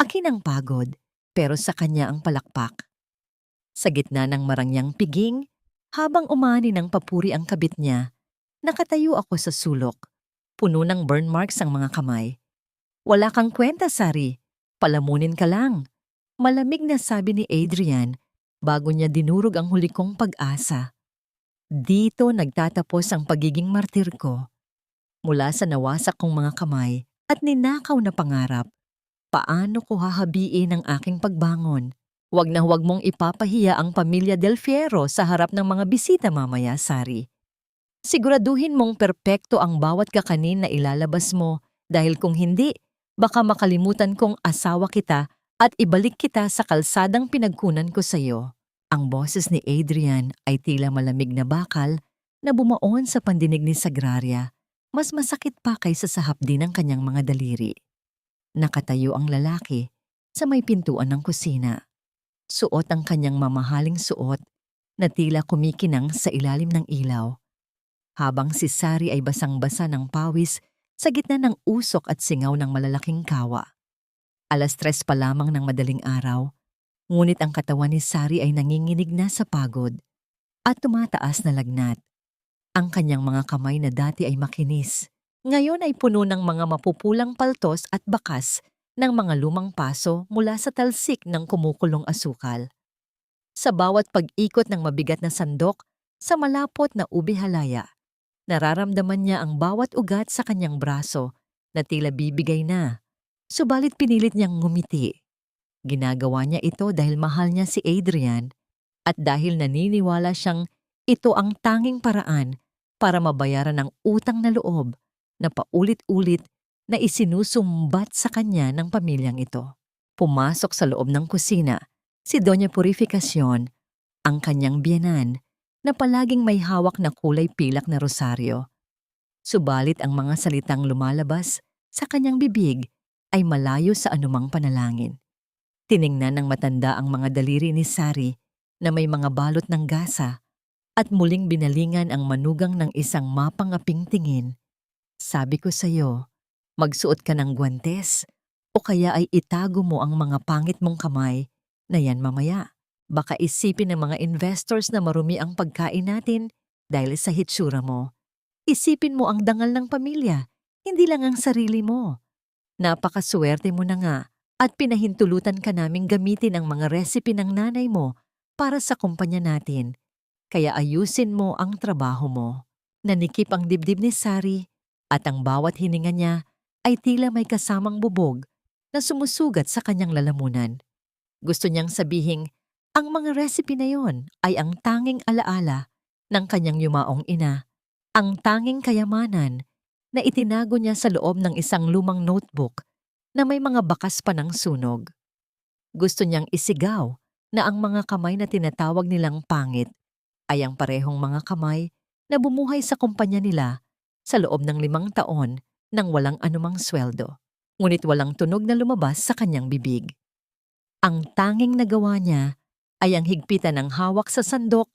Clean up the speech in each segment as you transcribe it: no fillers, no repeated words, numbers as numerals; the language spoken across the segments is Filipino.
Akin ang pagod, pero sa kanya ang palakpak. Sa gitna ng marangyang piging, habang umani ng papuri ang kabit niya, nakatayo ako sa sulok. Puno ng burn marks ang mga kamay. Wala kang kwenta, Sari. Palamunin ka lang. Malamig na sabi ni Adrian bago niya dinurog ang huli kong pag-asa. Dito nagtatapos ang pagiging martir ko. Mula sa nawasak kong mga kamay at ninakaw na pangarap, paano ko hahabiin ang aking pagbangon? Huwag na huwag mong ipapahiya ang pamilya Del Fiero sa harap ng mga bisita mamaya, Sari. Siguraduhin mong perpekto ang bawat kakanin na ilalabas mo dahil kung hindi, baka makalimutan kong asawa kita at ibalik kita sa kalsadang pinagkunan ko sa iyo. Ang boses ni Adrian ay tila malamig na bakal na bumaon sa pandinig ni Sagraria. Mas masakit pa kaysa sa hapdi ng kanyang mga daliri. Nakatayo ang lalaki sa may pintuan ng kusina. Suot ang kanyang mamahaling suot na tila kumikinang sa ilalim ng ilaw. Habang si Sari ay basang-basa ng pawis sa gitna ng usok at singaw ng malalaking kawa. 3:00 pa lamang ng madaling araw, ngunit ang katawan ni Sari ay nanginginig na sa pagod at tumataas na lagnat. Ang kanyang mga kamay na dati ay makinis, ngayon ay puno ng mga mapupulang paltos at bakas ng mga lumang paso mula sa talsik ng kumukulong asukal. Sa bawat pag-ikot ng mabigat na sandok sa malapot na ubi halaya, nararamdaman niya ang bawat ugat sa kanyang braso na tila bibigay na, subalit pinilit niyang ngumiti. Ginagawa niya ito dahil mahal niya si Adrian at dahil naniniwala siyang ito ang tanging paraan para mabayaran ang utang na loob na paulit-ulit na isinusumbat sa kanya ng pamilyang ito. Pumasok sa loob ng kusina si Doña Purificacion, ang kanyang biyenan, na palaging may hawak na kulay pilak na rosaryo. Subalit ang mga salitang lumalabas sa kanyang bibig ay malayo sa anumang panalangin. Tiningnan ng matanda ang mga daliri ni Sari na may mga balot ng gasa at muling binalingan ang manugang ng isang mapangaping tingin. Sabi ko sa iyo, magsuot ka ng guwantes o kaya ay itago mo ang mga pangit mong kamay na yan mamaya. Baka isipin ng mga investors na marumi ang pagkain natin dahil sa hitsura mo. Isipin mo ang dangal ng pamilya, hindi lang ang sarili mo. Napakaswerte mo na nga at pinahintulutan ka naming gamitin ang mga recipe ng nanay mo para sa kumpanya natin. Kaya ayusin mo ang trabaho mo. Nanikip ang dibdib ni Sari at ang bawat hininga niya ay tila may kasamang bubog na sumusugat sa kanyang lalamunan. Gusto niyang sabihing, ang mga recipe na yon ay ang tanging alaala ng kanyang yumaong ina, ang tanging kayamanan na itinago niya sa loob ng isang lumang notebook na may mga bakas pa ng sunog. Gusto niyang isigaw na ang mga kamay na tinatawag nilang pangit ay ang parehong mga kamay na bumuhay sa kumpanya nila sa loob ng 5 taon nang walang anumang sweldo. Ngunit walang tunog na lumabas sa kanyang bibig. Ang tanging nagawa niya ay ang higpitan ng hawak sa sandok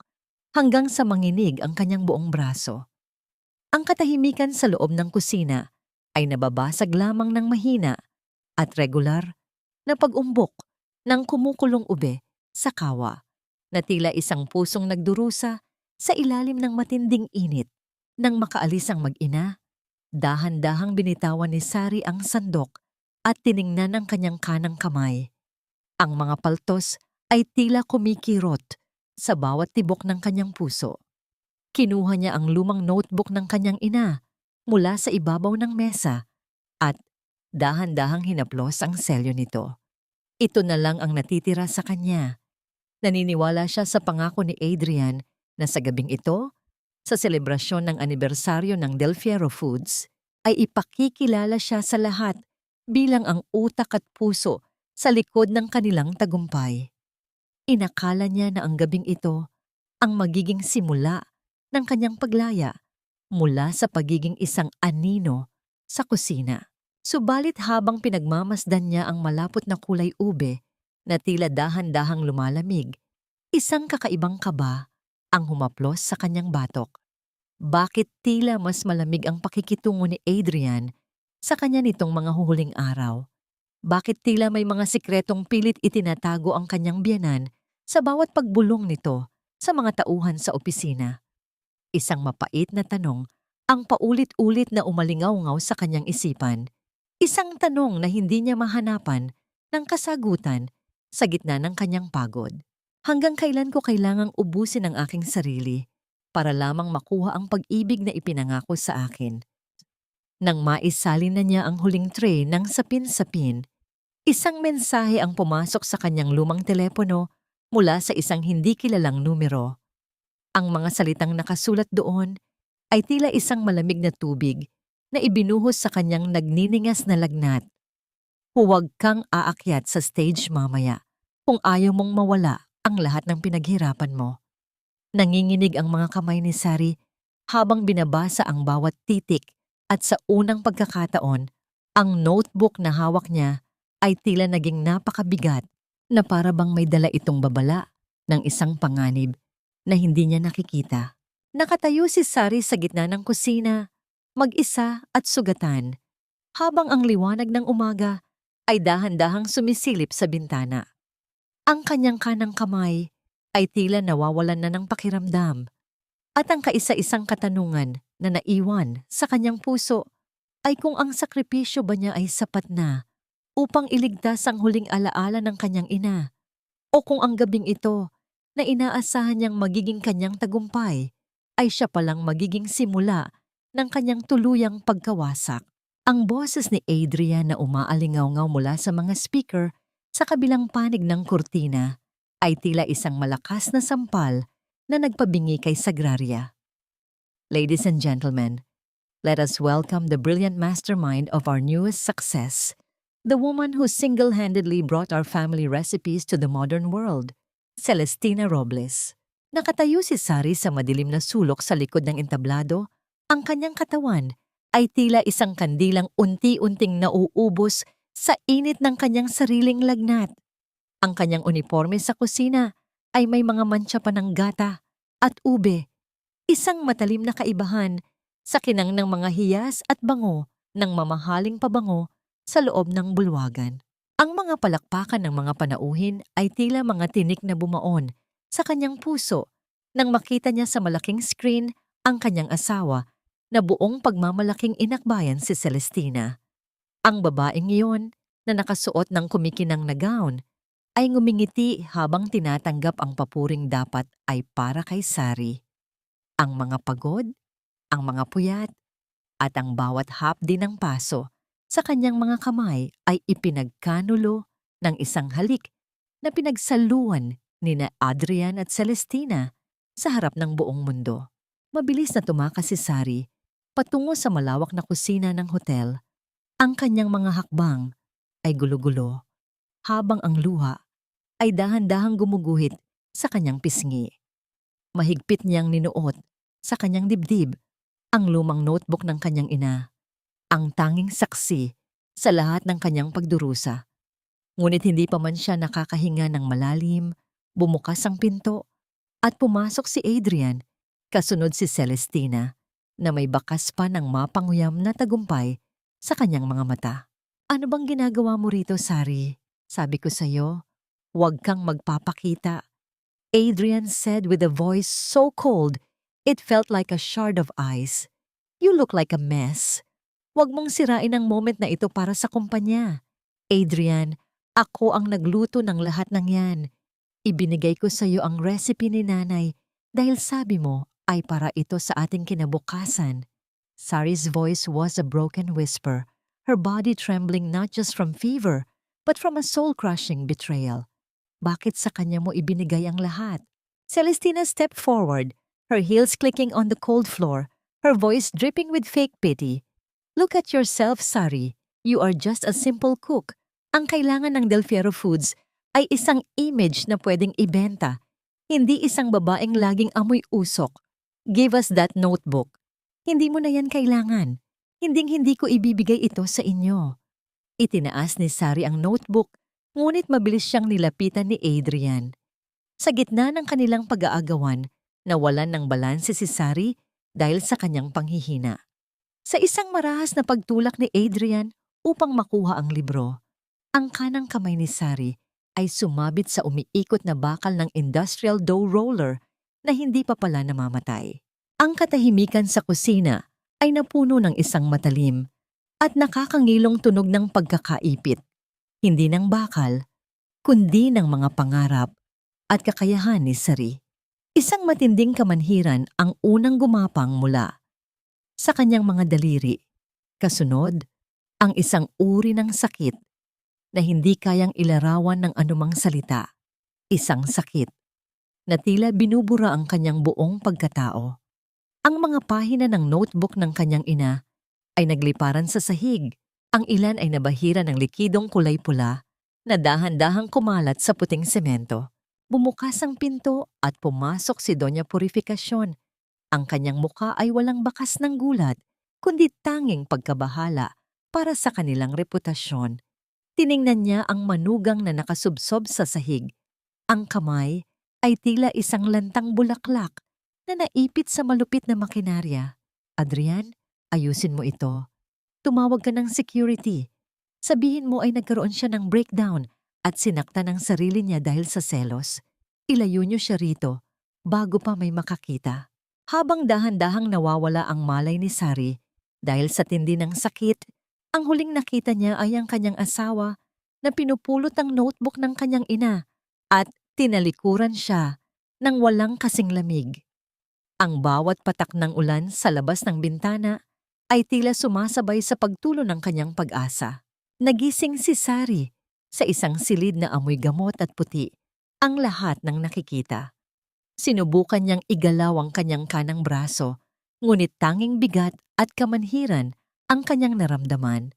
hanggang sa manginig ang kanyang buong braso. Ang katahimikan sa loob ng kusina ay nababasag lamang ng mahina at regular na pag-umbok ng kumukulong ube sa kawa na tila isang pusong nagdurusa sa ilalim ng matinding init. Nang makaalis ang mag-ina, dahan-dahang binitawan ni Sari ang sandok at tiningnan ang kanyang kanang kamay. Ang mga paltos ay tila kumikirot sa bawat tibok ng kanyang puso. Kinuha niya ang lumang notebook ng kanyang ina mula sa ibabaw ng mesa at dahan-dahang hinaplos ang selyo nito. Ito na lang ang natitira sa kanya. Naniniwala siya sa pangako ni Adrian na sa gabing ito, sa selebrasyon ng anibersaryo ng Del Fiero Foods, ay ipakikilala siya sa lahat bilang ang utak at puso sa likod ng kanilang tagumpay. Inakala niya na ang gabing ito ang magiging simula ng kanyang paglaya mula sa pagiging isang anino sa kusina. Subalit habang pinagmamasdan niya ang malapot na kulay ube na tila dahan-dahang lumalamig, isang kakaibang kaba ang humaplos sa kanyang batok. Bakit tila mas malamig ang pakikitungo ni Adrian sa kanya nitong mga huhuling araw? Bakit tila may mga sikretong pilit itinatago ang kanyang biyenan sa bawat pagbulong nito sa mga tauhan sa opisina? Isang mapait na tanong ang paulit-ulit na umalingaw-ngaw sa kanyang isipan. Isang tanong na hindi niya mahanapan ng kasagutan sa gitna ng kanyang pagod. Hanggang kailan ko kailangang ubusin ang aking sarili para lamang makuha ang pag-ibig na ipinangako sa akin? Nang maisalin na niya ang huling tray ng sapin-sapin, isang mensahe ang pumasok sa kanyang lumang telepono mula sa isang hindi kilalang numero. Ang mga salitang nakasulat doon ay tila isang malamig na tubig na ibinuhos sa kanyang nagniningas na lagnat. Huwag kang aakyat sa stage mamaya kung ayaw mong mawala ang lahat ng pinaghirapan mo. Nanginginig ang mga kamay ni Sari habang binabasa ang bawat titik at sa unang pagkakataon, ang notebook na hawak niya ay tila naging napakabigat na para bang may dala itong babala ng isang panganib na hindi niya nakikita. Nakatayo si Sari sa gitna ng kusina, mag-isa at sugatan, habang ang liwanag ng umaga ay dahan-dahang sumisilip sa bintana. Ang kanyang kanang kamay ay tila nawawalan na ng pakiramdam, at ang kaisa-isang katanungan na naiwan sa kanyang puso ay kung ang sakripisyo ba niya ay sapat na upang iligtas ang huling alaala ng kanyang ina, o kung ang gabing ito na inaasahan niyang magiging kanyang tagumpay ay siya palang magiging simula ng kanyang tuluyang pagkawasak. Ang boses ni Adrian na umaalingaw-ngaw mula sa mga speaker sa kabilang panig ng kurtina ay tila isang malakas na sampal na nagpabingi kay Sagraria. Ladies and gentlemen, let us welcome the brilliant mastermind of our newest success, the woman who single-handedly brought our family recipes to the modern world, Celestina Robles. Nakatayo si Sari sa madilim na sulok sa likod ng entablado. Ang kanyang katawan ay tila isang kandilang unti-unting nauubos sa init ng kanyang sariling lagnat. Ang kanyang uniforme sa kusina ay may mga mantsa pa ng gata at ube, isang matalim na kaibahan sa kinang ng mga hiyas at bango ng mamahaling pabango sa loob ng bulwagan. Ang mga palakpakan ng mga panauhin ay tila mga tinik na bumaon sa kanyang puso nang makita niya sa malaking screen ang kanyang asawa na buong pagmamalaking inakbayan si Celestina. Ang babaeng iyon na nakasuot ng kumikinang na gown ay ngumingiti habang tinatanggap ang papuring dapat ay para kay Sari. Ang mga pagod, ang mga puyat, at ang bawat hapdi ng paso sa kanyang mga kamay ay ipinagkanulo ng isang halik na pinagsaluan ni na Adrian at Celestina sa harap ng buong mundo. Mabilis na tumakas si Sari patungo sa malawak na kusina ng hotel. Ang kanyang mga hakbang ay gulo-gulo habang ang luha ay dahan-dahang gumuguhit sa kanyang pisngi. Mahigpit niyang ninuot sa kanyang dibdib ang lumang notebook ng kanyang ina, ang tanging saksi sa lahat ng kanyang pagdurusa. Ngunit hindi pa man siya nakakahinga ng malalim, bumukas ang pinto at pumasok si Adrian, kasunod si Celestina na may bakas pa ng mapanguyam na tagumpay sa kanyang mga mata. Ano bang ginagawa mo rito, Sari? Sabi ko sa'yo, huwag kang magpapakita. Adrian said with a voice so cold, it felt like a shard of ice. You look like a mess. Huwag mong sirain ang moment na ito para sa kumpanya. Adrian, ako ang nagluto ng lahat ng yan. Ibinigay ko sa iyo ang recipe ni nanay dahil sabi mo ay para ito sa ating kinabukasan. Sari's voice was a broken whisper, her body trembling not just from fever, but from a soul-crushing betrayal. Bakit sa kanya mo ibinigay ang lahat? Celestina stepped forward, her heels clicking on the cold floor, her voice dripping with fake pity. Look at yourself, Sari. You are just a simple cook. Ang kailangan ng Del Fierro Foods ay isang image na pwedeng ibenta, hindi isang babaeng laging amoy usok. Give us that notebook. Hindi mo na yan kailangan. Hinding-hindi ko ibibigay ito sa inyo. Itinaas ni Sari ang notebook, ngunit mabilis siyang nilapitan ni Adrian. Sa gitna ng kanilang pag-aagawan, nawalan ng balanse si Sari dahil sa kanyang panghihina. Sa isang marahas na pagtulak ni Adrian upang makuha ang libro, Ang kanang kamay ni Sari ay sumabit sa umiikot na bakal ng industrial dough roller na hindi pa pala namamatay. Ang katahimikan sa kusina ay napuno ng isang matalim at nakakangilong tunog ng pagkakaipit, hindi ng bakal, kundi ng mga pangarap at kakayahan ni Sari. Isang matinding kamanhiran ang unang gumapang mula sa kanyang mga daliri. Kasunod, ang isang uri ng sakit na hindi kayang ilarawan ng anumang salita. Isang sakit na tila binubura ang kanyang buong pagkatao. Ang mga pahina ng notebook ng kanyang ina ay nagliparan sa sahig. Ang ilan ay nabahira ng likidong kulay pula na dahan-dahang kumalat sa puting semento. Bumukas ang pinto at pumasok si Doña Purificacion. Ang kanyang muka ay walang bakas ng gulat, kundi tanging pagkabahala para sa kanilang reputasyon. Tiningnan niya ang manugang na nakasubsob sa sahig. Ang kamay ay tila isang lantang bulaklak na naipit sa malupit na makinarya. Adrian, ayusin mo ito. Tumawag ka ng security. Sabihin mo ay nagkaroon siya ng breakdown at sinakta ng sarili niya dahil sa selos. Ilayo niyo siya rito bago pa may makakita. Habang dahan-dahang nawawala ang malay ni Sari dahil sa tindi ng sakit, ang huling nakita niya ay ang kanyang asawa na pinupulot ang notebook ng kanyang ina at tinalikuran siya ng walang kasing lamig. Ang bawat patak ng ulan sa labas ng bintana ay tila sumasabay sa pagtulo ng kanyang pag-asa. Nagising si Sari sa isang silid na amoy gamot at puti, ang lahat ng nakikita. Sinubukan niyang igalaw ang kanyang kanang braso, ngunit tanging bigat at kamanhiran ang kanyang naramdaman.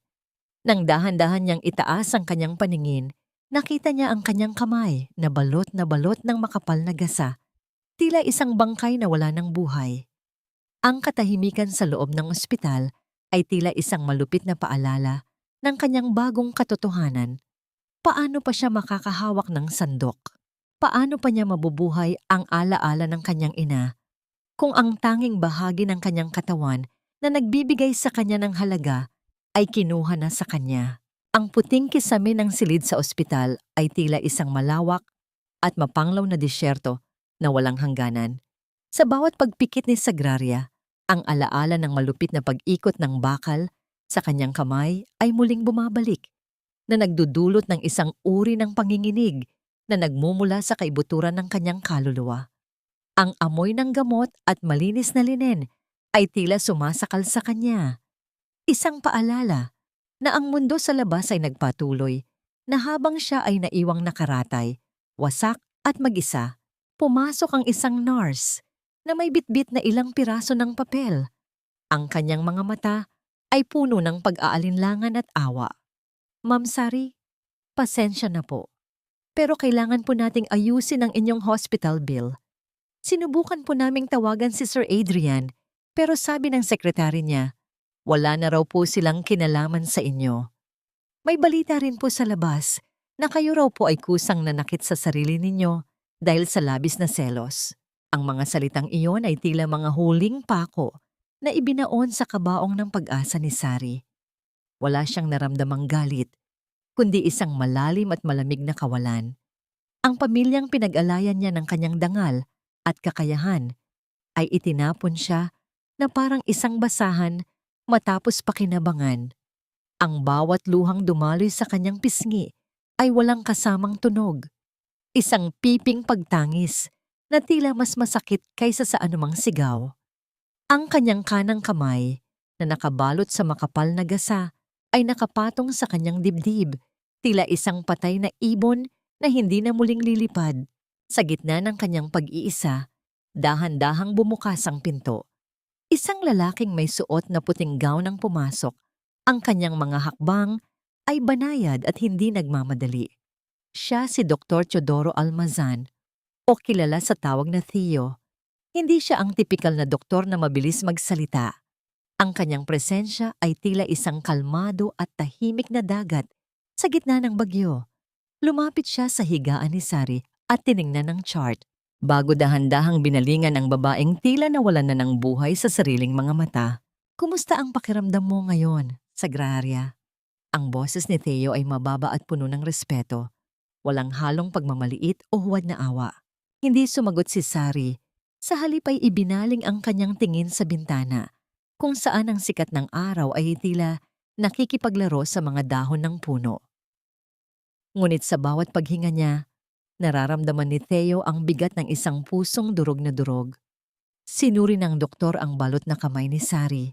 Nang dahan-dahan niyang itaas ang kanyang paningin, nakita niya ang kanyang kamay na balot ng makapal na gasa, tila isang bangkay na wala ng buhay. Ang katahimikan sa loob ng ospital ay tila isang malupit na paalala ng kanyang bagong katotohanan. Paano pa siya makakahawak ng sandok? Paano pa niya mabubuhay ang alaala ng kanyang ina kung ang tanging bahagi ng kanyang katawan na nagbibigay sa kanya ng halaga ay kinuha na sa kanya? Ang puting kisame ng silid sa ospital ay tila isang malawak at mapanglaw na disyerto na walang hangganan. Sa bawat pagpikit ni Sagraria, ang alaala ng malupit na pag-ikot ng bakal sa kanyang kamay ay muling bumabalik, na nagdudulot ng isang uri ng panginginig na nagmumula sa kaibuturan ng kanyang kaluluwa. Ang amoy ng gamot at malinis na linen ay tila sumasakal sa kanya. Isang paalala na ang mundo sa labas ay nagpatuloy, na habang siya ay naiwang nakaratay, wasak at mag-isa, pumasok ang isang nurse na may bitbit na ilang piraso ng papel. Ang kanyang mga mata ay puno ng pag-aalinlangan at awa. Ma'am Sari, pasensya na po. Pero kailangan po nating ayusin ang inyong hospital bill. Sinubukan po naming tawagan si Sir Adrian, pero sabi ng sekretary niya, wala na raw po silang kinalaman sa inyo. May balita rin po sa labas na kayo raw po ay kusang nanakit sa sarili ninyo dahil sa labis na selos. Ang mga salitang iyon ay tila mga huling pako na ibinaon sa kabaong ng pag-asa ni Sari. Wala siyang naramdamang galit, kundi isang malalim at malamig na kawalan. Ang pamilyang pinag-alayan niya ng kanyang dangal at kakayahan ay itinapon siya na parang isang basahan matapos pakinabangan. Ang bawat luhang dumaloy sa kanyang pisngi ay walang kasamang tunog. Isang piping pagtangis na tila mas masakit kaysa sa anumang sigaw. Ang kanyang kanang kamay na nakabalot sa makapal na gasa ay nakapatong sa kanyang dibdib, tila isang patay na ibon na hindi na muling lilipad. Sa gitna ng kanyang pag-iisa, dahan-dahang bumukas ang pinto. Isang lalaking may suot na puting gown ang pumasok. Ang kanyang mga hakbang ay banayad at hindi nagmamadali. Siya si Dr. Teodoro Almazan, o kilala sa tawag na Theo. Hindi siya ang tipikal na doktor na mabilis magsalita. Ang kanyang presensya ay tila isang kalmado at tahimik na dagat sa gitna ng bagyo. Lumapit siya sa higaan ni Sari at tiningnan ang chart, bago dahan-dahang binalingan ang babaeng tila nawalan na ng buhay sa sariling mga mata. Kumusta ang pakiramdam mo ngayon, Sagraria? Ang boses ni Theo ay mababa at puno ng respeto, walang halong pagmamaliit o huwad na awa. Hindi sumagot si Sari, sa halip ay ibinaling ang kanyang tingin sa bintana, kung saan ang sikat ng araw ay tila nakikipaglaro sa mga dahon ng puno. Ngunit sa bawat paghinga niya, nararamdaman ni Theo ang bigat ng isang pusong durog na durog. Sinuri ng doktor ang balot na kamay ni Sari,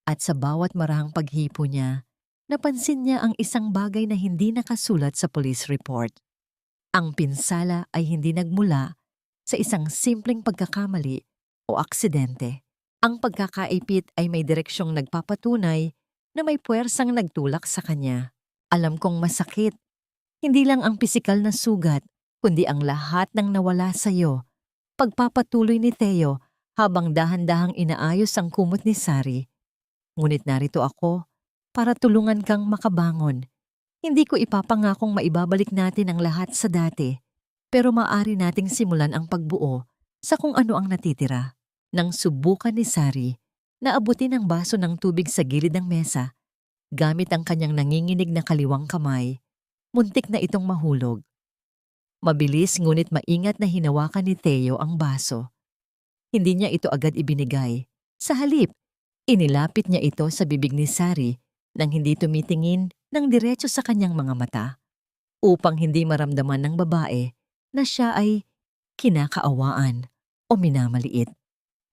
at sa bawat marahang paghipo niya, napansin niya ang isang bagay na hindi nakasulat sa police report. Ang pinsala ay hindi nagmula sa isang simpleng pagkakamali o aksidente. Ang pagkakaipit ay may direksyong nagpapatunay na may puwersang nagtulak sa kanya. Alam kong masakit. Hindi lang ang pisikal na sugat, kundi ang lahat ng nawala sa iyo. Pagpapatuloy ni Theo habang dahan-dahang inaayos ang kumot ni Sari. Ngunit narito ako para tulungan kang makabangon. Hindi ko ipapangakong maibabalik natin ang lahat sa dati, pero maaari nating simulan ang pagbuo sa kung ano ang natitira. Nang subukan ni Sari na abutin ang baso ng tubig sa gilid ng mesa, gamit ang kanyang nanginginig na kaliwang kamay, muntik na itong mahulog. Mabilis ngunit maingat na hinawakan ni Theo ang baso. Hindi niya ito agad ibinigay. Sa halip, inilapit niya ito sa bibig ni Sari nang hindi tumitingin ng diretso sa kanyang mga mata, upang hindi maramdaman ng babae na siya ay kinakaawaan o minamaliit.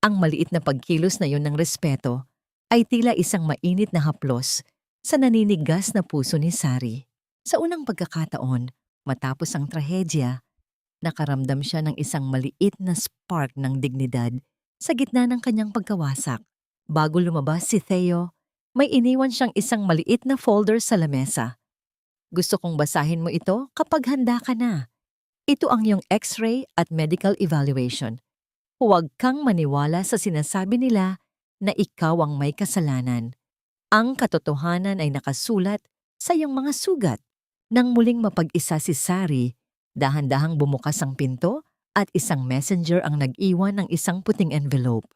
Ang maliit na pagkilos na yon ng respeto ay tila isang mainit na haplos sa naninigas na puso ni Sari. Sa unang pagkakataon, matapos ang trahedya, nakaramdam siya ng isang maliit na spark ng dignidad sa gitna ng kanyang pagkawasak. Bago lumabas si Theo, may iniwan siyang isang maliit na folder sa lamesa. Gusto kong basahin mo ito kapag handa ka na. Ito ang iyong x-ray at medical evaluation. Huwag kang maniwala sa sinasabi nila na ikaw ang may kasalanan. Ang katotohanan ay nakasulat sa iyong mga sugat. Nang muling mapag-isa si Sari, dahan-dahang bumukas ang pinto at isang messenger ang nag-iwan ng isang puting envelope.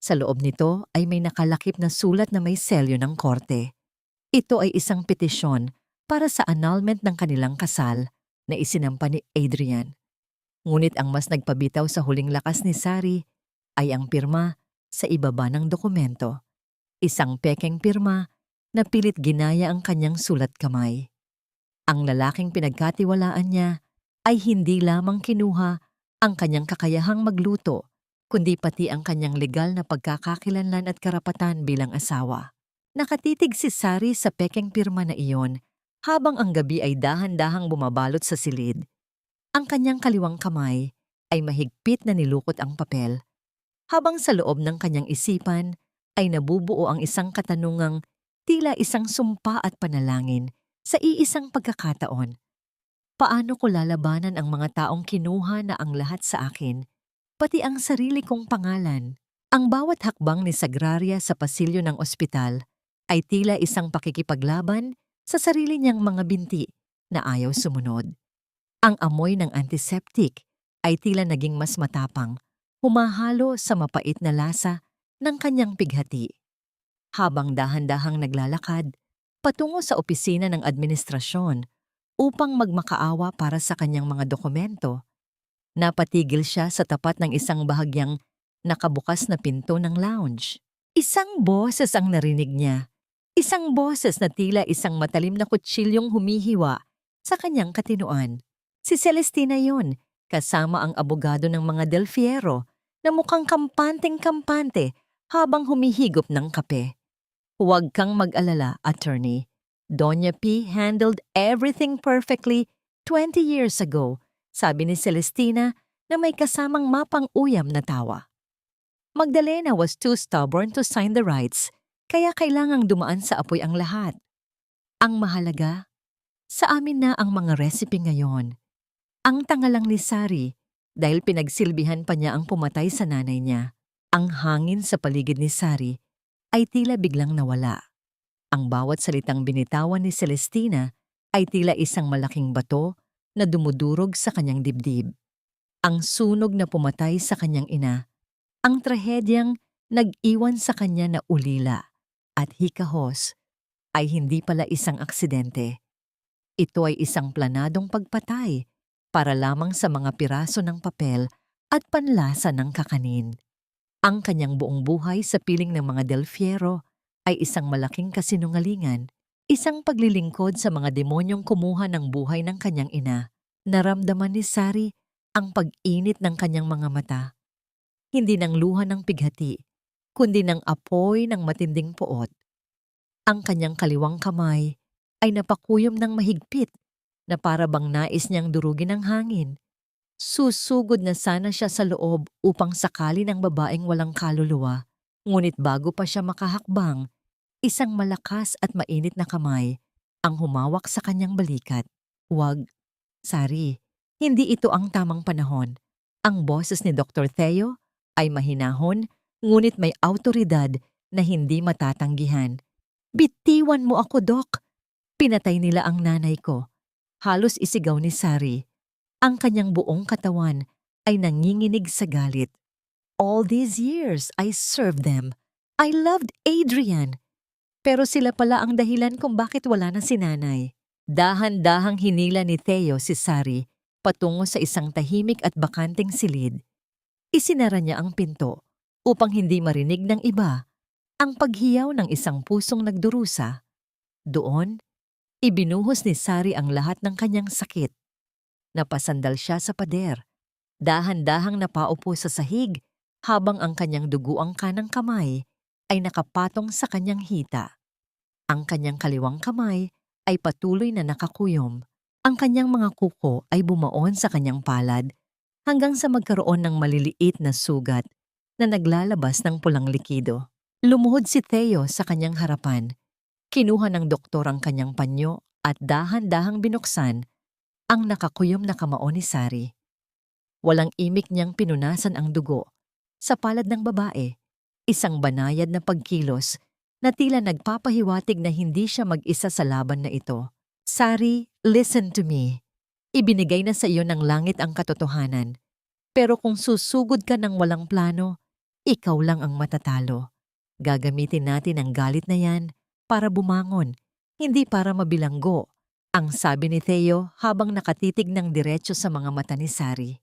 Sa loob nito ay may nakalakip na sulat na may selyo ng korte. Ito ay isang petisyon para sa annulment ng kanilang kasal na isinampa ni Adrian. Ngunit ang mas nagpabitaw sa huling lakas ni Sari ay ang pirma sa ibaba ng dokumento. Isang pekeng pirma na pilit ginaya ang kanyang sulat kamay. Ang lalaking pinagkatiwalaan niya ay hindi lamang kinuha ang kanyang kakayahang magluto, kundi pati ang kanyang legal na pagkakakilanlan at karapatan bilang asawa. Nakatitig si Sari sa pekeng pirma na iyon habang ang gabi ay dahan-dahang bumabalot sa silid. Ang kanyang kaliwang kamay ay mahigpit na nilukot ang papel, habang sa loob ng kanyang isipan ay nabubuo ang isang katanungang tila isang sumpa at panalangin sa iisang pagkakataon. Paano ko lalabanan ang mga taong kinuha na ang lahat sa akin, pati ang sarili kong pangalan? Ang bawat hakbang ni Sagraria sa pasilyo ng ospital ay tila isang pakikipaglaban sa sarili niyang mga binti na ayaw sumunod. Ang amoy ng antiseptic ay tila naging mas matapang, humahalo sa mapait na lasa ng kanyang pighati. Habang dahan-dahang naglalakad patungo sa opisina ng administrasyon upang magmakaawa para sa kanyang mga dokumento, napatigil siya sa tapat ng isang bahagyang nakabukas na pinto ng lounge. Isang boses ang narinig niya. Isang boses na tila isang matalim na kutsilyong humihiwa sa kanyang katinoan. Si Celestina yon, kasama ang abogado ng mga Del Fierro na mukhang kampanteng-kampante habang humihigop ng kape. Huwag kang mag-alala, attorney. Doña P handled everything perfectly 20 years ago, sabi ni Celestina na may kasamang mapang-uyam na tawa. Magdalena was too stubborn to sign the rights, kaya kailangang dumaan sa apoy ang lahat. Ang mahalaga, sa amin na ang mga recipe ngayon. Ang tanga lang ni Sari dahil pinagsilbihan pa niya ang pumatay sa nanay niya. Ang hangin sa paligid ni Sari ay tila biglang nawala. Ang bawat salitang binitawan ni Celestina ay tila isang malaking bato na dumudurog sa kanyang dibdib. Ang sunog na pumatay sa kanyang ina, ang trahedyang nag-iwan sa kanya na ulila at hikahos ay hindi pala isang aksidente. Ito ay isang planadong pagpatay para lamang sa mga piraso ng papel at panlasa ng kakanin. Ang kanyang buong buhay sa piling ng mga Del Fiero ay isang malaking kasinungalingan, isang paglilingkod sa mga demonyong kumuha ng buhay ng kanyang ina. Naramdaman ni Sari ang pag-init ng kanyang mga mata, hindi ng luha ng pighati, kundi ng apoy ng matinding poot. Ang kanyang kaliwang kamay ay napakuyom ng mahigpit na para bang nais niyang durugin ng hangin. Susugod na sana siya sa loob upang sakali ng babaeng walang kaluluwa. Ngunit bago pa siya makahakbang, isang malakas at mainit na kamay ang humawak sa kanyang balikat. Huwag, Sari, hindi ito ang tamang panahon. Ang boses ni Dr. Theo ay mahinahon, ngunit may awtoridad na hindi matatanggihan. Bitiwan mo ako, Dok! Pinatay nila ang nanay ko. Halos isigaw ni Sari. Ang kanyang buong katawan ay nanginginig sa galit. All these years, I served them. I loved Adrian. Pero sila pala ang dahilan kung bakit wala na si nanay. Dahan-dahang hinila ni Theo si Sari patungo sa isang tahimik at bakanteng silid. Isinara niya ang pinto upang hindi marinig ng iba ang paghiyaw ng isang pusong nagdurusa. Doon, ibinuhos ni Sari ang lahat ng kanyang sakit. Napasandal siya sa pader. Dahan-dahang napaupo sa sahig habang ang kanyang duguang kanang kamay ay nakapatong sa kanyang hita. Ang kanyang kaliwang kamay ay patuloy na nakakuyom. Ang kanyang mga kuko ay bumaon sa kanyang palad hanggang sa magkaroon ng maliliit na sugat na naglalabas ng pulang likido. Lumuhod si Theo sa kanyang harapan. Kinuha ng doktor ang kanyang panyo at dahan-dahang binuksan ang nakakuyom na kamao ni Sari. Walang imik niyang pinunasan ang dugo sa palad ng babae, isang banayad na pagkilos na tila nagpapahiwatig na hindi siya mag-isa sa laban na ito. Sari, listen to me. Ibinigay na sa iyo ng langit ang katotohanan. Pero kung susugod ka ng walang plano, ikaw lang ang matatalo. Gagamitin natin ang galit na yan para bumangon, hindi para mabilanggo, ang sabi ni Theo habang nakatitig ng diretso sa mga mata ni Sari.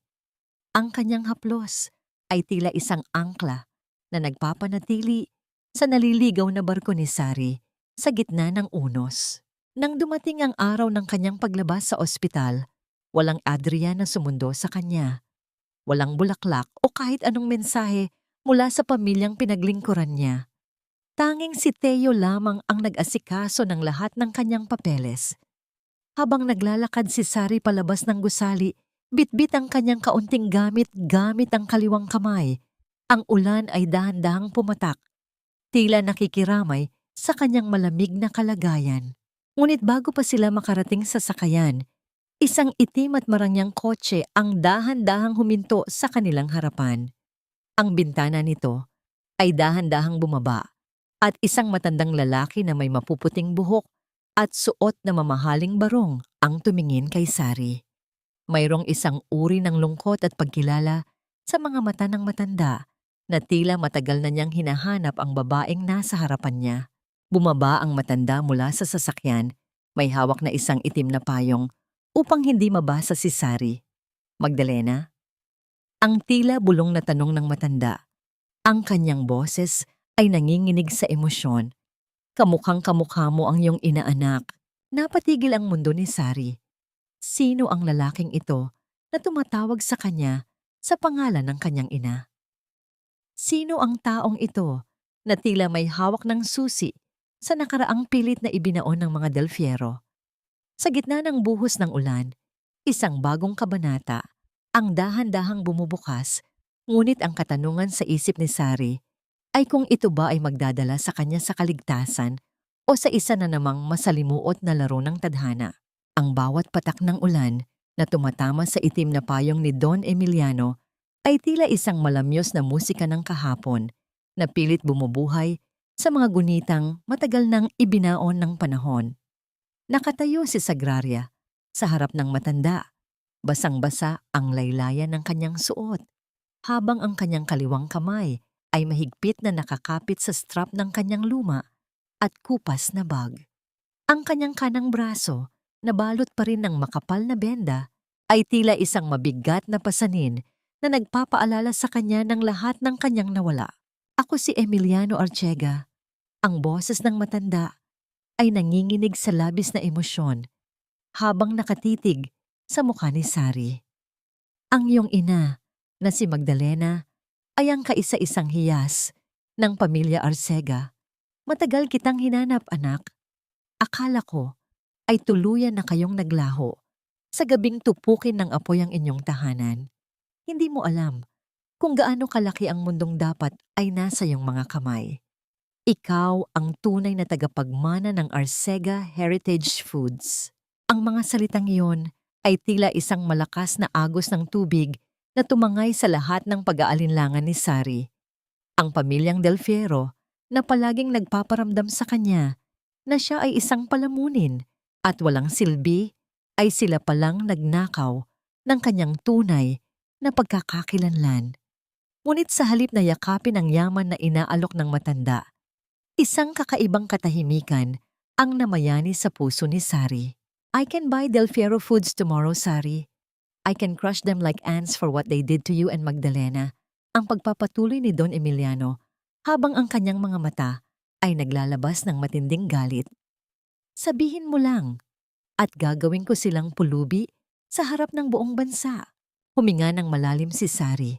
Ang kanyang haplos ay tila isang angkla na nagpapanatili sa naliligaw na barko ni Sari sa gitna ng unos. Nang dumating ang araw ng kanyang paglabas sa ospital, walang Adrian na sumundo sa kanya. Walang bulaklak o kahit anong mensahe mula sa pamilyang pinaglingkuran niya. Tanging si Theo lamang ang nag-asikaso ng lahat ng kanyang papeles. Habang naglalakad si Sari palabas ng gusali, bitbit ang kanyang kaunting gamit ang kaliwang kamay. Ang ulan ay dahan-dahang pumatak, tila nakikiramay sa kanyang malamig na kalagayan. Ngunit bago pa sila makarating sa sakayan, isang itim at marangyang kotse ang dahan-dahang huminto sa kanilang harapan. Ang bintana nito ay dahan-dahang bumaba at isang matandang lalaki na may mapuputing buhok at suot na mamahaling barong ang tumingin kay Sari. Mayroong isang uri ng lungkot at pagkilala sa mga mata ng matanda na tila matagal na niyang hinahanap ang babaeng nasa harapan niya. Bumaba ang matanda mula sa sasakyan, may hawak na isang itim na payong upang hindi mabasa si Sari. Magdalena? Ang tila bulong na tanong ng matanda. Ang kanyang boses ay nanginginig sa emosyon. Kamukhang kamukha mo ang iyong inaanak. Napatigil ang mundo ni Sari. Sino ang lalaking ito na tumatawag sa kanya sa pangalan ng kanyang ina? Sino ang taong ito na tila may hawak ng susi sa nakaraang pilit na ibinaon ng mga Del Fiero? Sa gitna ng buhos ng ulan, isang bagong kabanata ang dahan-dahang bumubukas, ngunit ang katanungan sa isip ni Sari ay kung ito ba ay magdadala sa kanya sa kaligtasan o sa isa na namang masalimuot na laro ng tadhana. Ang bawat patak ng ulan na tumatama sa itim na payong ni Don Emiliano ay tila isang malamyos na musika ng kahapon na pilit bumubuhay sa mga gunitang matagal nang ibinaon ng panahon. Nakatayo si Sagraria sa harap ng matanda. Basang-basa ang laylayan ng kanyang suot, habang ang kanyang kaliwang kamay ay mahigpit na nakakapit sa strap ng kanyang luma at kupas na bag. Ang kanyang kanang braso, na balot pa rin ng makapal na benda, ay tila isang mabigat na pasanin na nagpapaalala sa kanya ng lahat ng kanyang nawala. Ako si Emiliano Archega. Ang boses ng matanda ay nanginginig sa labis na emosyon habang nakatitig sa mukha ni Sari. Ang iyong ina, na si Magdalena, ay ang kaisa-isang hiyas ng pamilya Arcega. Matagal kitang hinanap, anak. Akala ko ay tuluyan na kayong naglaho sa gabing tupukin ng apoy ang inyong tahanan. Hindi mo alam kung gaano kalaki ang mundong dapat ay nasa iyong mga kamay. Ikaw ang tunay na tagapagmana ng Arcega Heritage Foods. Ang mga salitang iyon ay tila isang malakas na agos ng tubig na tumangay sa lahat ng pag-aalinlangan ni Sari. Ang pamilyang Del Fierro na palaging nagpaparamdam sa kanya na siya ay isang palamunin at walang silbi, ay sila palang nagnakaw ng kanyang tunay na pagkakakilanlan. Ngunit sa halip na yakapin ang yaman na inaalok ng matanda, isang kakaibang katahimikan ang namayani sa puso ni Sari. I can buy Del Fierro Foods tomorrow, Sari. I can crush them like ants for what they did to you and Magdalena. Ang pagpapatuloy ni Don Emiliano habang ang kanyang mga mata ay naglalabas ng matinding galit. Sabihin mo lang at gagawin ko silang pulubi sa harap ng buong bansa. Huminga ng malalim si Sari.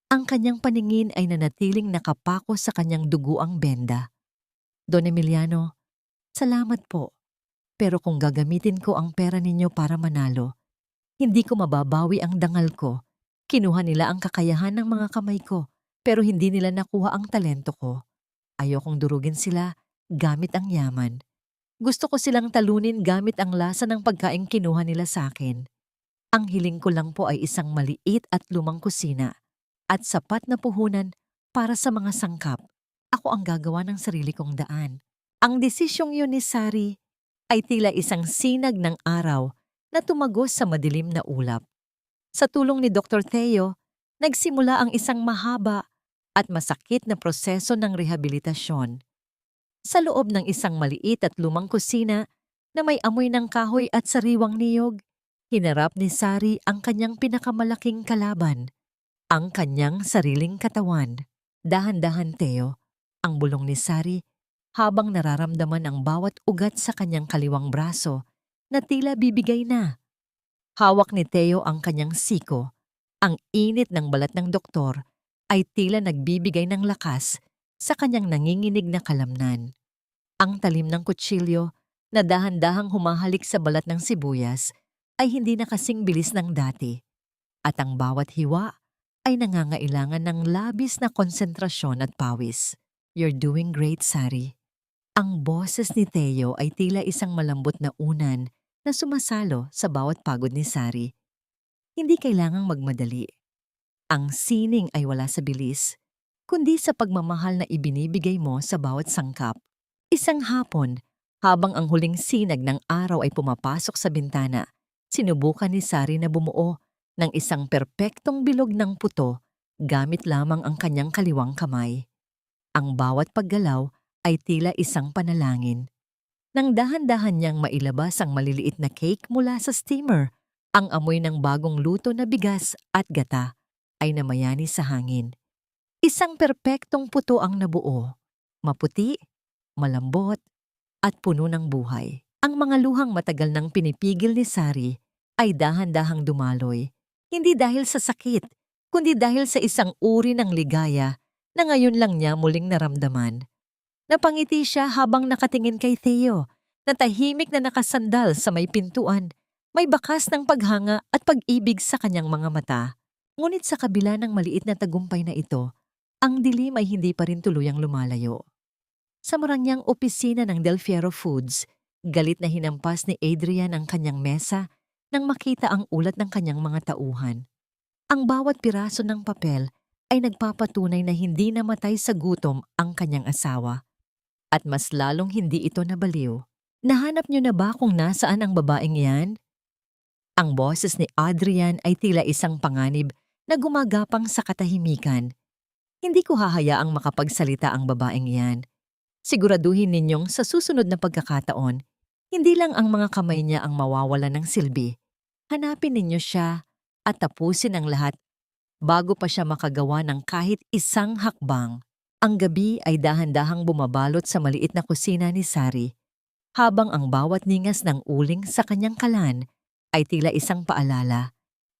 Ang kanyang paningin ay nanatiling nakapako sa kanyang duguang benda. Don Emiliano, salamat po. Pero kung gagamitin ko ang pera ninyo para manalo, hindi ko mababawi ang dangal ko. Kinuha nila ang kakayahan ng mga kamay ko, pero hindi nila nakuha ang talento ko. Ayokong durugin sila gamit ang yaman. Gusto ko silang talunin gamit ang lasa ng pagkaing kinuha nila sa akin. Ang hiling ko lang po ay isang maliit at lumang kusina at sapat na puhunan para sa mga sangkap. Ako ang gagawa ng sarili kong daan. Ang desisyong yun ni Sari ay tila isang sinag ng araw na tumagos sa madilim na ulap. Sa tulong ni Dr. Theo, nagsimula ang isang mahaba at masakit na proseso ng rehabilitasyon. Sa loob ng isang maliit at lumang kusina na may amoy ng kahoy at sariwang niyog, hinarap ni Sari ang kanyang pinakamalaking kalaban, ang kanyang sariling katawan. Dahan-dahan, Theo, ang bulong ni Sari habang nararamdaman ang bawat ugat sa kanyang kaliwang braso na tila bibigay na. Hawak ni Theo ang kanyang siko. Ang init ng balat ng doktor ay tila nagbibigay ng lakas sa kanyang nanginginig na kalamnan. Ang talim ng kutsilyo na dahan-dahang humahalik sa balat ng sibuyas ay hindi na kasing bilis ng dati. At ang bawat hiwa ay nangangailangan ng labis na konsentrasyon at pawis. You're doing great, Sari. Ang boses ni Theo ay tila isang malambot na unan na sumasalo sa bawat pagod ni Sari. Hindi kailangang magmadali. Ang sining ay wala sa bilis, kundi sa pagmamahal na ibinibigay mo sa bawat sangkap. Isang hapon, habang ang huling sinag ng araw ay pumapasok sa bintana, sinubukan ni Sari na bumuo ng isang perpektong bilog ng puto gamit lamang ang kanyang kaliwang kamay. Ang bawat paggalaw ay tila isang panalangin. Nang dahan-dahan niyang mailabas ang maliliit na cake mula sa steamer, ang amoy ng bagong luto na bigas at gata ay namayani sa hangin. Isang perpektong puto ang nabuo, maputi, malambot, at puno ng buhay. Ang mga luhang matagal nang pinipigil ni Sari ay dahan-dahang dumaloy, hindi dahil sa sakit, kundi dahil sa isang uri ng ligaya na ngayon lang niya muling naramdaman. Napangiti siya habang nakatingin kay Theo, na tahimik na nakasandal sa may pintuan, may bakas ng paghanga at pag-ibig sa kanyang mga mata. Ngunit sa kabila ng maliit na tagumpay na ito, ang dilim ay hindi pa rin tuluyang lumalayo. Sa marangyang opisina ng Del Fierro Foods, galit na hinampas ni Adrian ang kanyang mesa nang makita ang ulat ng kanyang mga tauhan. Ang bawat piraso ng papel ay nagpapatunay na hindi namatay sa gutom ang kanyang asawa. At mas lalong hindi ito nabaliw. Nahanap niyo na ba kung nasaan ang babaeng iyan? Ang boses ni Adrian ay tila isang panganib na gumagapang sa katahimikan. Hindi ko hahayaang makapagsalita ang babaeng iyan. Siguraduhin ninyong sa susunod na pagkakataon, Hindi lang ang mga kamay niya ang mawawala ng silbi. Hanapin ninyo siya at tapusin ang lahat bago pa siya makagawa ng kahit isang hakbang. Ang gabi ay dahan-dahang bumabalot sa maliit na kusina ni Sari, habang ang bawat ningas ng uling sa kanyang kalan ay tila isang paalala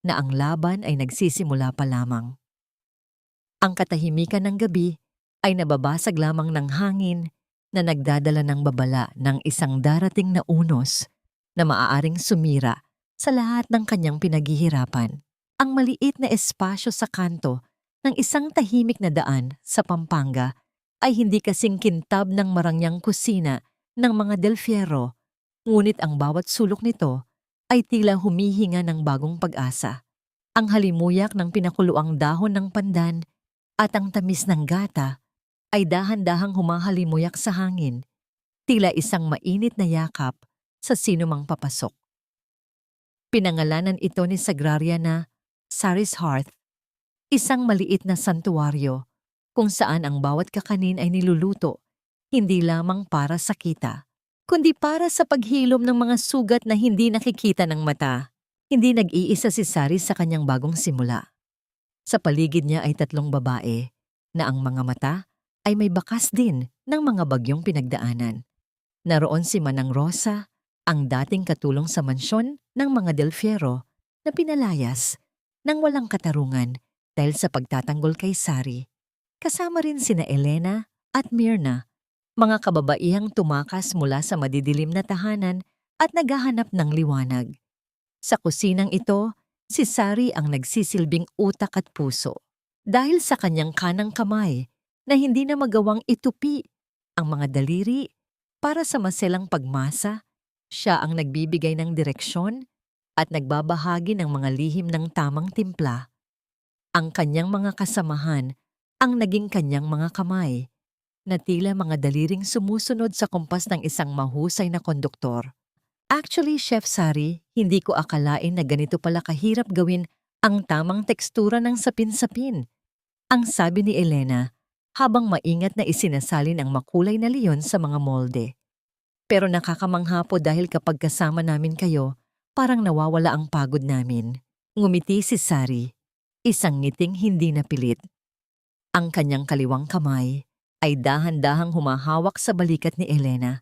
na ang laban ay nagsisimula pa lamang. Ang katahimikan ng gabi ay nababasag lamang ng hangin na nagdadala ng babala ng isang darating na unos na maaaring sumira sa lahat ng kanyang pinaghihirapan. Ang maliit na espasyo sa kanto ng isang tahimik na daan sa Pampanga ay hindi kasing kintab ng marangyang kusina ng mga Del Fierro, ngunit ang bawat sulok nito ay tila humihinga ng bagong pag-asa. Ang halimuyak ng pinakuluang dahon ng pandan at ang tamis ng gata ay dahan-dahang humahalimuyak sa hangin, tila isang mainit na yakap sa sinumang papasok. Pinangalanan ito ni Sagraria na Sari's Hearth, isang maliit na santuwaryo kung saan ang bawat kakanin ay niluluto hindi lamang para sa kita, kundi para sa paghilom ng mga sugat na hindi nakikita ng mata. Hindi nag-iisa si Sari sa kanyang bagong simula. Sa paligid niya ay 3 babae na ang mga mata ay may bakas din ng mga bagyong pinagdaanan. Naroon si Manang Rosa, ang dating katulong sa mansyon ng mga Del Fierro na pinalayas nang walang katarungan dahil sa pagtatanggol kay Sari. Kasama rin sina Elena at Mirna, mga kababaihang tumakas mula sa madidilim na tahanan at naghahanap ng liwanag. Sa kusinang ito, si Sari ang nagsisilbing utak at puso. Dahil sa kanyang kanang kamay na hindi na magawang itupi ang mga daliri para sa maselang pagmasa, siya ang nagbibigay ng direksyon at nagbabahagi ng mga lihim ng tamang timpla. Ang kanyang mga kasamahan ang naging kanyang mga kamay, na tila mga daliring sumusunod sa kumpas ng isang mahusay na konduktor. Actually, Chef Sari, hindi ko akalain na ganito pala kahirap gawin ang tamang tekstura ng sapin-sapin. Ang sabi ni Elena, habang maingat na isinasalin ang makulay na leon sa mga molde. Pero nakakamangha po dahil kapag kasama namin kayo, parang nawawala ang pagod namin. Ngumiti si Sari, isang ngiting hindi napilit. Ang kanyang kaliwang kamay ay dahan-dahang humahawak sa balikat ni Elena.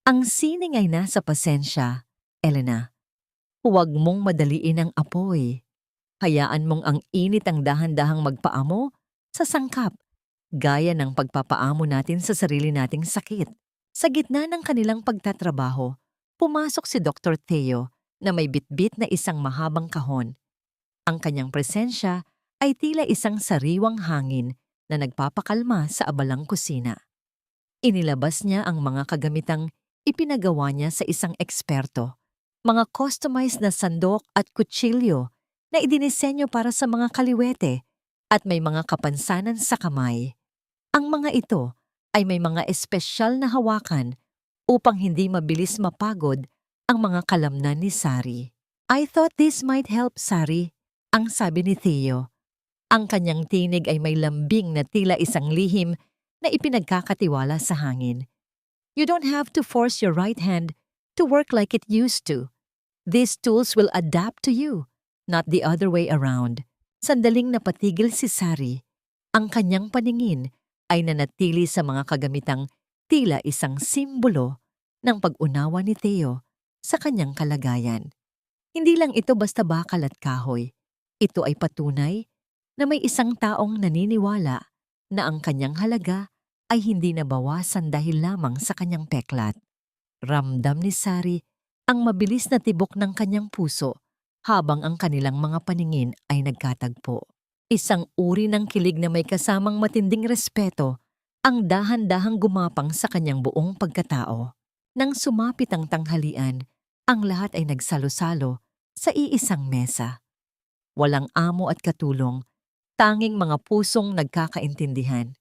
Ang sining ay nasa pasensya, Elena. Huwag mong madaliin ang apoy. Hayaan mong ang init ang dahan-dahang magpaamo sa sangkap, gaya ng pagpapaamo natin sa sarili nating sakit. Sa gitna ng kanilang pagtatrabaho, pumasok si Dr. Theo na may bitbit na isang mahabang kahon. Ang kanyang presensya ay tila isang sariwang hangin na nagpapakalma sa abalang kusina. Inilabas niya ang mga kagamitang ipinagawa niya sa isang eksperto, mga customized na sandok at kutsilyo na idinisenyo para sa mga kaliwete at may mga kapansanan sa kamay. Ang mga ito ay may mga espesyal na hawakan upang hindi mabilis mapagod ang mga kalamnan ni Sari. I thought this might help, Sari, ang sabi ni Theo. Ang kanyang tinig ay may lambing na tila isang lihim na ipinagkakatiwala sa hangin. You don't have to force your right hand to work like it used to. These tools will adapt to you, not the other way around. Sandaling napatigil si Sari. Ang kanyang paningin ay nanatili sa mga kagamitang tila isang simbolo ng pag-unawa ni Theo sa kanyang kalagayan. Hindi lang ito basta bakal at kahoy. Ito ay patunay na may isang taong naniniwala na ang kanyang halaga ay hindi nabawasan dahil lamang sa kanyang peklat. Ramdam ni Sari ang mabilis na tibok ng kanyang puso habang ang kanilang mga paningin ay nagkatagpo. Isang uri ng kilig na may kasamang matinding respeto ang dahan-dahang gumapang sa kanyang buong pagkatao. Nang sumapit ang tanghalian, ang lahat ay nagsalo-salo sa iisang mesa. Walang amo at katulong, tanging mga pusong nagkakaintindihan.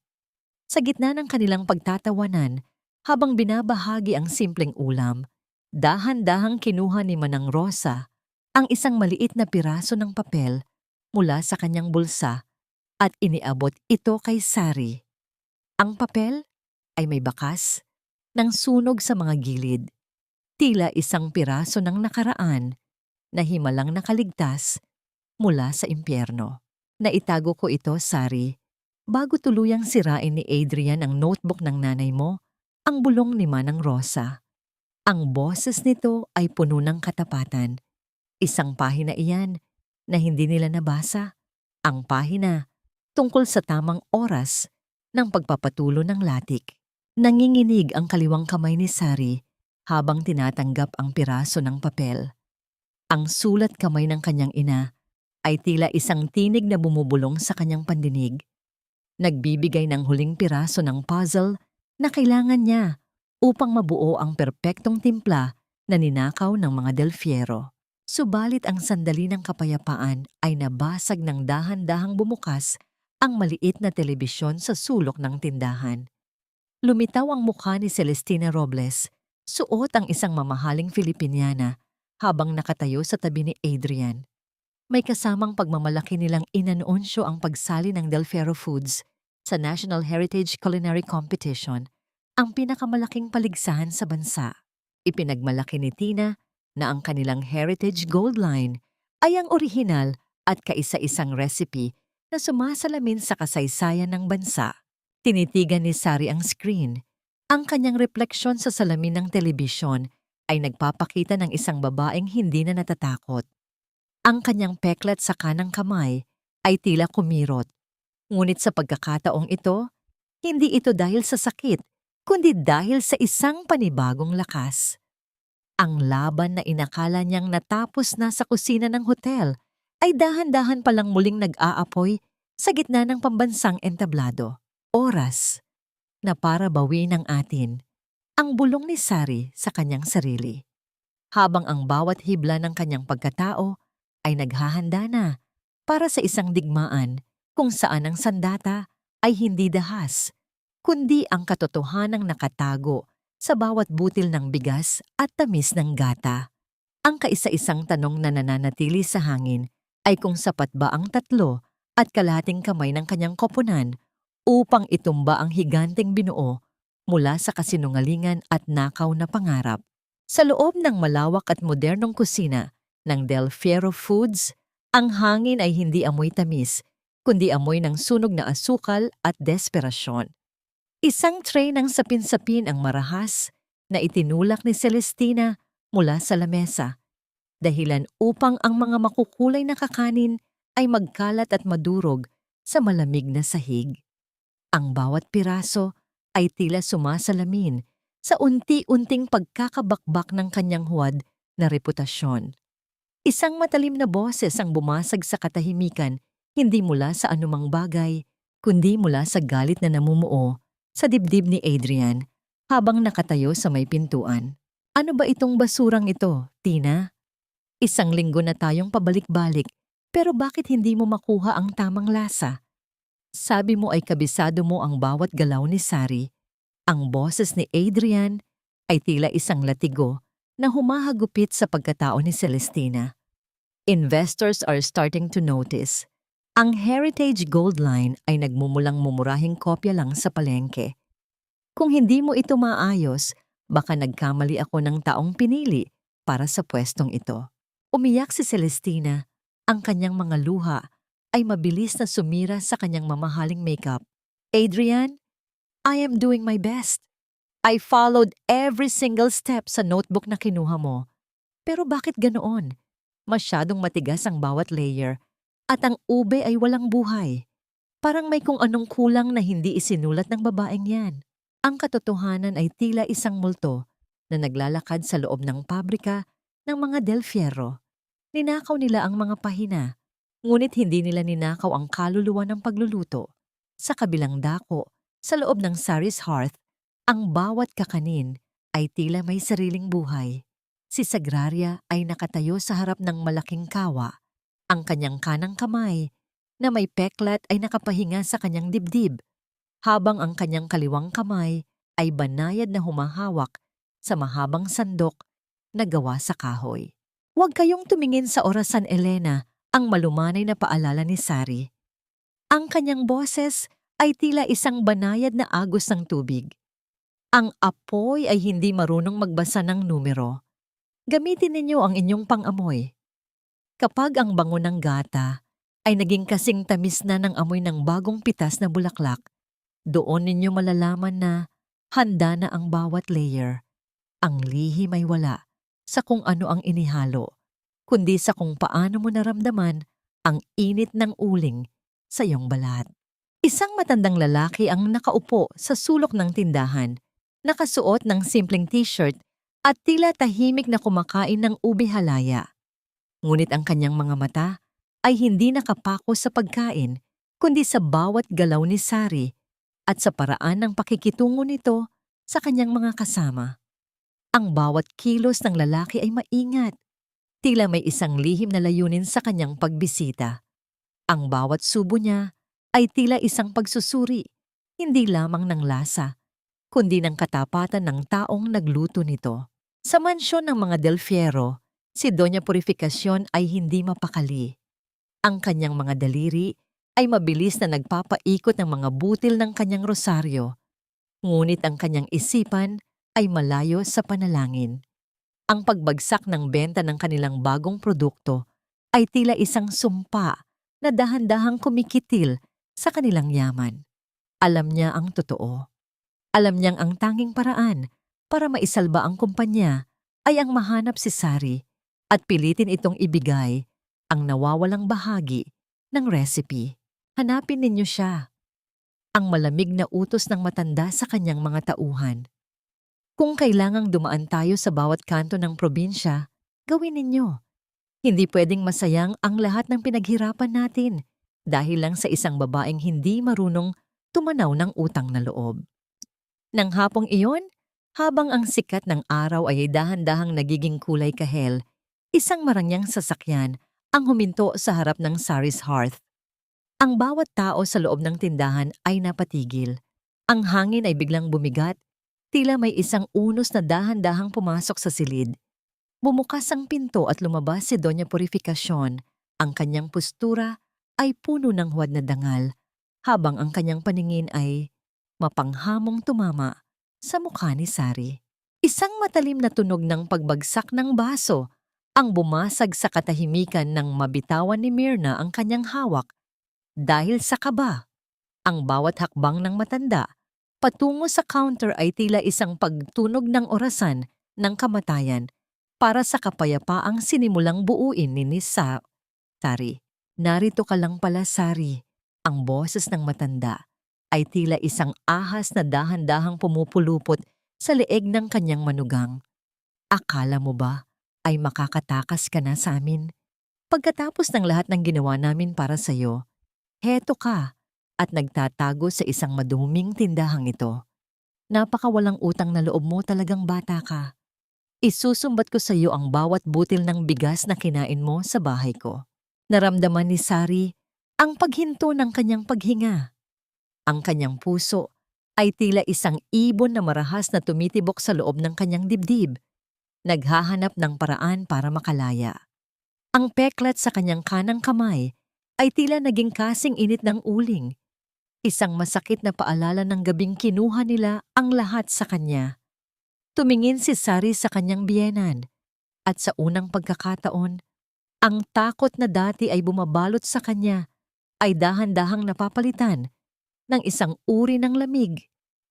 Sa gitna ng kanilang pagtatawanan, habang binabahagi ang simpleng ulam, dahan-dahang kinuha ni Manang Rosa ang isang maliit na piraso ng papel mula sa kanyang bulsa at iniabot ito kay Sari. Ang papel ay may bakas ng sunog sa mga gilid. Tila isang piraso ng nakaraan na himalang nakaligtas mula sa impyerno. Naitago ko ito, Sari, bago tuluyang sirain ni Adrian ang notebook ng nanay mo, ang bulong ni Manang Rosa. Ang boses nito ay puno ng katapatan. Isang pahina iyan na hindi nila nabasa. Ang pahina tungkol sa tamang oras ng pagpapatulo ng latik. Nanginginig ang kaliwang kamay ni Sari habang tinatanggap ang piraso ng papel. Ang sulat kamay ng kanyang ina ay tila isang tinig na bumubulong sa kanyang pandinig. Nagbibigay ng huling piraso ng puzzle na kailangan niya upang mabuo ang perpektong timpla na ninakaw ng mga Del Fierro. Subalit ang sandali ng kapayapaan ay nabasag ng dahan-dahang bumukas ang maliit na telebisyon sa sulok ng tindahan. Lumitaw ang mukha ni Celestina Robles, suot ang isang mamahaling Filipiniana habang nakatayo sa tabi ni Adrian. May kasamang pagmamalaki nilang inanunsyo ang pagsali ng Del Fierro Foods sa National Heritage Culinary Competition, ang pinakamalaking paligsahan sa bansa. Ipinagmalaki ni Tina na ang kanilang Heritage Gold Line ay ang orihinal at kaisa-isang recipe na sumasalamin sa kasaysayan ng bansa. Tinitigan ni Sari ang screen. Ang kanyang refleksyon sa salamin ng telebisyon ay nagpapakita ng isang babaeng hindi na natatakot. Ang kanyang peklat sa kanang kamay ay tila kumirot. Ngunit sa pagkakataong ito, hindi ito dahil sa sakit, kundi dahil sa isang panibagong lakas. Ang laban na inakala niyang natapos na sa kusina ng hotel ay dahan-dahan palang muling nag-aapoy sa gitna ng pambansang entablado. Oras na para bawiin ng atin ang bulong ni Sari sa kanyang sarili. Habang ang bawat hibla ng kanyang pagkatao ay naghahanda na para sa isang digmaan kung saan ang sandata ay hindi dahas, kundi ang katotohanang nakatago sa bawat butil ng bigas at tamis ng gata. Ang kaisa-isang tanong na nananatili sa hangin ay kung sapat ba ang 3.5 kamay ng kanyang koponan upang itumba ang higanteng binuo mula sa kasinungalingan at nakaw na pangarap. Sa loob ng malawak at modernong kusina ng Del Fierro Foods, ang hangin ay hindi amoy tamis, kundi amoy ng sunog na asukal at desperasyon. Isang tray ng sapin-sapin ang marahas na itinulak ni Celestina mula sa lamesa, dahilan upang ang mga makukulay na kakanin ay magkalat at madurog sa malamig na sahig. Ang bawat piraso ay tila sumasalamin sa unti-unting pagkakabakbak ng kanyang huwad na reputasyon. Isang matalim na boses ang bumasag sa katahimikan, hindi mula sa anumang bagay, kundi mula sa galit na namumuo sa dibdib ni Adrian habang nakatayo sa may pintuan. Ano ba itong basurang ito, Tina? Isang linggo na tayong pabalik-balik, pero bakit hindi mo makuha ang tamang lasa? Sabi mo ay kabisado mo ang bawat galaw ni Sari. Ang boses ni Adrian ay tila isang latigo na humahagupit sa pagkatao ni Celestina. Investors are starting to notice. Ang Heritage Gold Line ay nagmumulang mumurahing kopya lang sa palengke. Kung hindi mo ito maayos, baka nagkamali ako ng taong pinili para sa pwestong ito. Umiyak si Celestina. Ang kanyang mga luha ay mabilis na sumira sa kanyang mamahaling makeup. Adrian, I am doing my best. I followed every single step sa notebook na kinuha mo. Pero bakit ganoon? Masyadong matigas ang bawat layer at ang ube ay walang buhay. Parang may kung anong kulang na hindi isinulat ng babaeng yan. Ang katotohanan ay tila isang multo na naglalakad sa loob ng pabrika ng mga Del Fierro. Ninakaw nila ang mga pahina, ngunit hindi nila ninakaw ang kaluluwa ng pagluluto. Sa kabilang dako, sa loob ng Sari's Hearth, ang bawat kakanin ay tila may sariling buhay. Si Sagraria ay nakatayo sa harap ng malaking kawa. Ang kanyang kanang kamay na may peklat ay nakapahinga sa kanyang dibdib, habang ang kanyang kaliwang kamay ay banayad na humahawak sa mahabang sandok na gawa sa kahoy. Huwag kayong tumingin sa orasan, Elena, ang malumanay na paalala ni Sari. Ang kanyang boses ay tila isang banayad na agos ng tubig. Ang apoy ay hindi marunong magbasa ng numero. Gamitin ninyo ang inyong pang-amoy. Kapag ang bango ng gata ay naging kasing tamis na ng amoy ng bagong pitas na bulaklak, doon ninyo malalaman na handa na ang bawat layer. Ang lihim ay wala sa kung ano ang inihalo, kundi sa kung paano mo naramdaman ang init ng uling sa iyong balat. Isang matandang lalaki ang nakaupo sa sulok ng tindahan, nakasuot ng simpleng t-shirt at tila tahimik na kumakain ng ube halaya. Ngunit ang kanyang mga mata ay hindi nakapako sa pagkain, kundi sa bawat galaw ni Sari at sa paraan ng pakikitungo nito sa kanyang mga kasama. Ang bawat kilos ng lalaki ay maingat, tila may isang lihim na layunin sa kanyang pagbisita. Ang bawat subo niya ay tila isang pagsusuri, hindi lamang ng lasa, kundi ng katapatan ng taong nagluto nito. Sa mansyon ng mga Del Fierro, si Doña Purificacion ay hindi mapakali. Ang kanyang mga daliri ay mabilis na nagpapaikot ng mga butil ng kanyang rosaryo, ngunit ang kanyang isipan ay malayo sa panalangin. Ang pagbagsak ng benta ng kanilang bagong produkto ay tila isang sumpa na dahan-dahang kumikitil sa kanilang yaman. Alam niya ang totoo. Alam niyang ang tanging paraan para maisalba ang kumpanya ay ang mahanap si Sari at pilitin itong ibigay ang nawawalang bahagi ng recipe. Hanapin ninyo siya. Ang malamig na utos ng matanda sa kanyang mga tauhan. Kung kailangang dumaan tayo sa bawat kanto ng probinsya, gawin ninyo. Hindi pwedeng masayang ang lahat ng pinaghirapan natin dahil lang sa isang babaeng hindi marunong tumanaw ng utang na loob. Nang hapong iyon, habang ang sikat ng araw ay dahan-dahang nagiging kulay kahel, isang marangyang sasakyan ang huminto sa harap ng Sari's Hearth. Ang bawat tao sa loob ng tindahan ay napatigil. Ang hangin ay biglang bumigat, tila may isang unos na dahan-dahang pumasok sa silid. Bumukas ang pinto at lumabas si Doña Purificacion. Ang kanyang postura ay puno ng huwad na dangal, habang ang kanyang paningin ay mapanghamong tumama sa mukha ni Sari. Isang matalim na tunog ng pagbagsak ng baso ang bumasag sa katahimikan ng mabitawan ni Myrna ang kanyang hawak. Dahil sa kaba, ang bawat hakbang ng matanda patungo sa counter ay tila isang pagtunog ng orasan ng kamatayan para sa kapayapaang sinimulang buuin ni Sari. Narito ka lang pala, Sari. Ang boses ng matanda ay tila isang ahas na dahan-dahang pumupulupot sa leeg ng kanyang manugang. Akala mo ba ay makakatakas ka na sa amin? Pagkatapos ng lahat ng ginawa namin para sa'yo, heto ka at nagtatago sa isang maduming tindahang ito. Napakawalang utang na loob mo, talagang bata ka. Isusumbat ko sa iyo ang bawat butil ng bigas na kinain mo sa bahay ko. Naramdaman ni Sari ang paghinto ng kanyang paghinga. Ang kanyang puso ay tila isang ibon na marahas na tumitibok sa loob ng kanyang dibdib, naghahanap ng paraan para makalaya. Ang peklat sa kanyang kanang kamay ay tila naging kasing init ng uling. Isang masakit na paalala ng gabing kinuha nila ang lahat sa kanya. Tumingin si Sari sa kanyang biyenan at sa unang pagkakataon, ang takot na dati ay bumabalot sa kanya ay dahan-dahang napapalitan ng isang uri ng lamig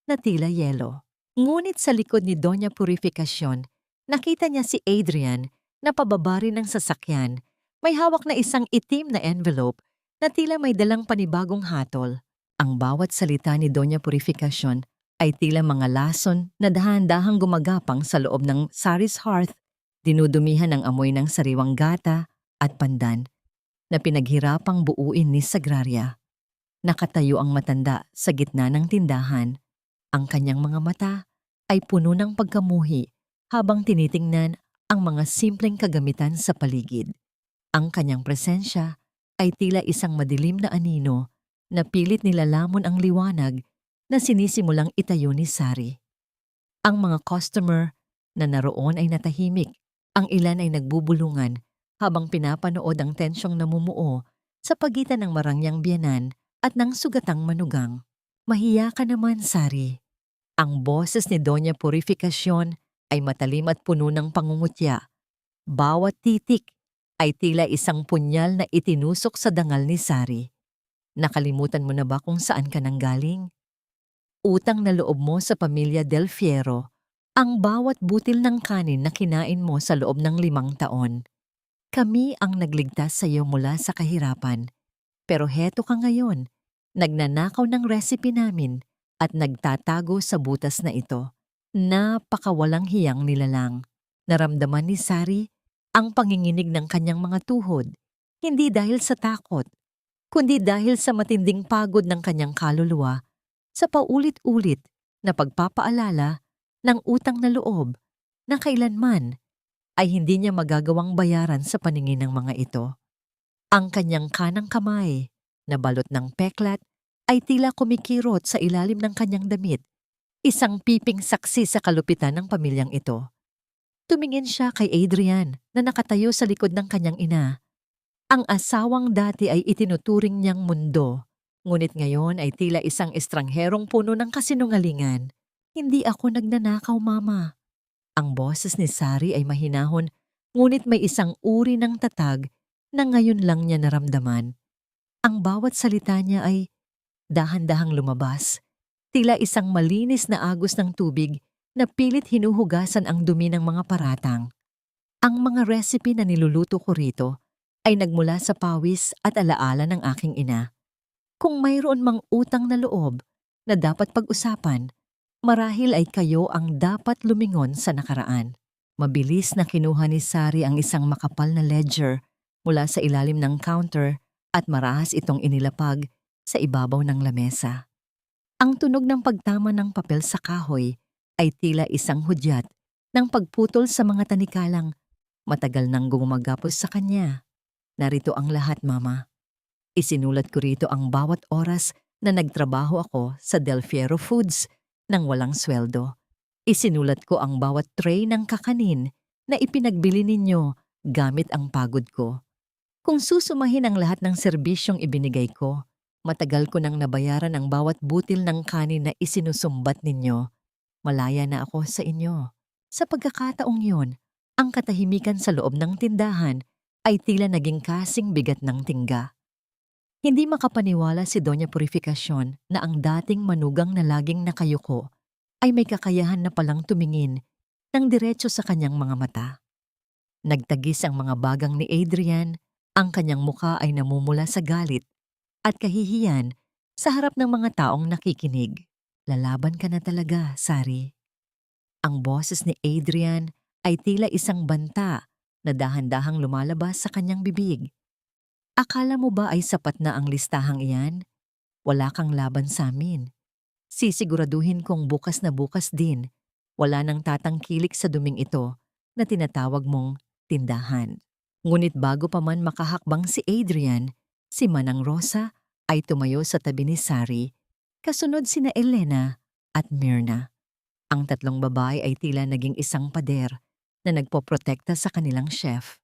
na tila yelo. Ngunit sa likod ni Doña Purificacion, nakita niya si Adrian na pababa rin ng sasakyan. May hawak na isang itim na envelope na tila may dalang panibagong hatol. Ang bawat salita ni Doña Purificacion ay tila mga lason na dahan-dahang gumagapang sa loob ng Sari's Hearth, dinudumihan ng amoy ng sariwang gata at pandan na pinaghirapang buuin ni Sagraria. Nakatayo ang matanda sa gitna ng tindahan. Ang kanyang mga mata ay puno ng pagkamuhi habang tinitingnan ang mga simpleng kagamitan sa paligid. Ang kanyang presensya ay tila isang madilim na anino na pilit nilalamon ang liwanag na sinisimulang itayo ni Sari. Ang mga customer na naroon ay natahimik. Ang ilan ay nagbubulungan habang pinapanood ang tensyong namumuo sa pagitan ng marangyang biyenan at ng sugatang manugang. Mahiya ka naman, Sari. Ang boses ni Doña Purificacion ay matalim at puno ng pangungutya. Bawat titik ay tila isang punyal na itinusok sa dangal ni Sari. Nakalimutan mo na ba kung saan ka nanggaling? Utang na loob mo sa pamilya Del Fiero ang bawat butil ng kanin na kinain mo sa loob ng 5 taon. Kami ang nagligtas sa iyo mula sa kahirapan. Pero heto ka ngayon, nagnanakaw ng recipe namin at nagtatago sa butas na ito. Napakawalang hiyang nilalang. Naramdaman ni Sari ang panginginig ng kanyang mga tuhod, hindi dahil sa takot, kundi dahil sa matinding pagod ng kanyang kaluluwa sa paulit-ulit na pagpapaalala ng utang na loob na kailanman ay hindi niya magagawang bayaran sa paningin ng mga ito. Ang kanyang kanang kamay na balot ng peklat ay tila kumikirot sa ilalim ng kanyang damit, isang piping saksi sa kalupitan ng pamilyang ito. Tumingin siya kay Adrian na nakatayo sa likod ng kanyang ina. Ang asawang dati ay itinuturing niyang mundo, ngunit ngayon ay tila isang estrangherong puno ng kasinungalingan. Hindi ako nagnanakaw, Mama. Ang boses ni Sari ay mahinahon, ngunit may isang uri ng tatag na ngayon lang niya naramdaman. Ang bawat salita niya ay dahan-dahang lumabas, tila isang malinis na agos ng tubig na pilit hinuhugasan ang dumi ng mga paratang. Ang mga recipe na niluluto ko rito ay nagmula sa pawis at alaala ng aking ina. Kung mayroon mang utang na loob na dapat pag-usapan, marahil ay kayo ang dapat lumingon sa nakaraan. Mabilis na kinuha ni Sari ang isang makapal na ledger mula sa ilalim ng counter at marahas itong inilapag sa ibabaw ng lamesa. Ang tunog ng pagtama ng papel sa kahoy ay tila isang hudyat ng pagputol sa mga tanikalang matagal nang gumagapos sa kanya. Narito ang lahat, Mama. Isinulat ko rito ang bawat oras na nagtrabaho ako sa Del Fiero Foods nang walang sweldo. Isinulat ko ang bawat tray ng kakanin na ipinagbili ninyo gamit ang pagod ko. Kung susumahin ang lahat ng serbisyong ibinigay ko, matagal ko nang nabayaran ang bawat butil ng kanin na isinusumbat ninyo. Malaya na ako sa inyo. Sa pagkakataong yun, ang katahimikan sa loob ng tindahan ay tila naging kasing bigat ng tingga. Hindi makapaniwala si Doña Purificacion na ang dating manugang na laging nakayuko ay may kakayahan na palang tumingin ng diretso sa kanyang mga mata. Nagtagis ang mga bagang ni Adrian, ang kanyang muka ay namumula sa galit at kahihiyan sa harap ng mga taong nakikinig. Lalaban ka na talaga, Sari. Ang boses ni Adrian ay tila isang banta na dahan-dahang lumalabas sa kanyang bibig. Akala mo ba ay sapat na ang listahang iyan? Wala kang laban sa amin. Sisiguraduhin kong bukas na bukas din, wala nang tatangkilik sa duming ito na tinatawag mong tindahan. Ngunit bago pa man makahakbang si Adrian, si Manang Rosa ay tumayo sa tabi ni Sari, kasunod sina Elena at Myrna. Ang tatlong babae ay tila naging isang pader na nagpoprotekta sa kanilang chef.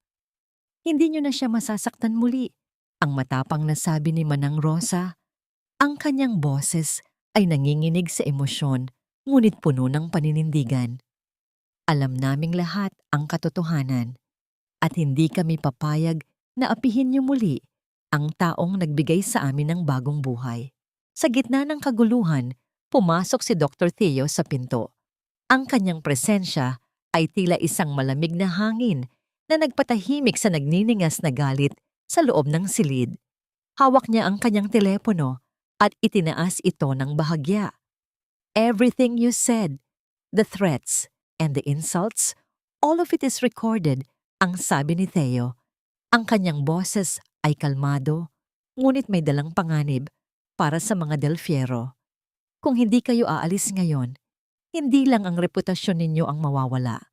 Hindi nyo na siya masasaktan muli, ang matapang na sabi ni Manang Rosa. Ang kanyang boses ay nanginginig sa emosyon, ngunit puno ng paninindigan. Alam naming lahat ang katotohanan at hindi kami papayag na apihin niyo muli ang taong nagbigay sa amin ng bagong buhay. Sa gitna ng kaguluhan, pumasok si Dr. Theo sa pinto. Ang kanyang presensya ay tila isang malamig na hangin na nagpatahimik sa nagniningas na galit sa loob ng silid. Hawak niya ang kanyang telepono at itinaas ito ng bahagya. Everything you said, the threats and the insults, all of it is recorded, ang sabi ni Theo. Ang kanyang boses ay kalmado, ngunit may dalang panganib para sa mga Del Fiero. Kung hindi kayo aalis ngayon, hindi lang ang reputasyon ninyo ang mawawala,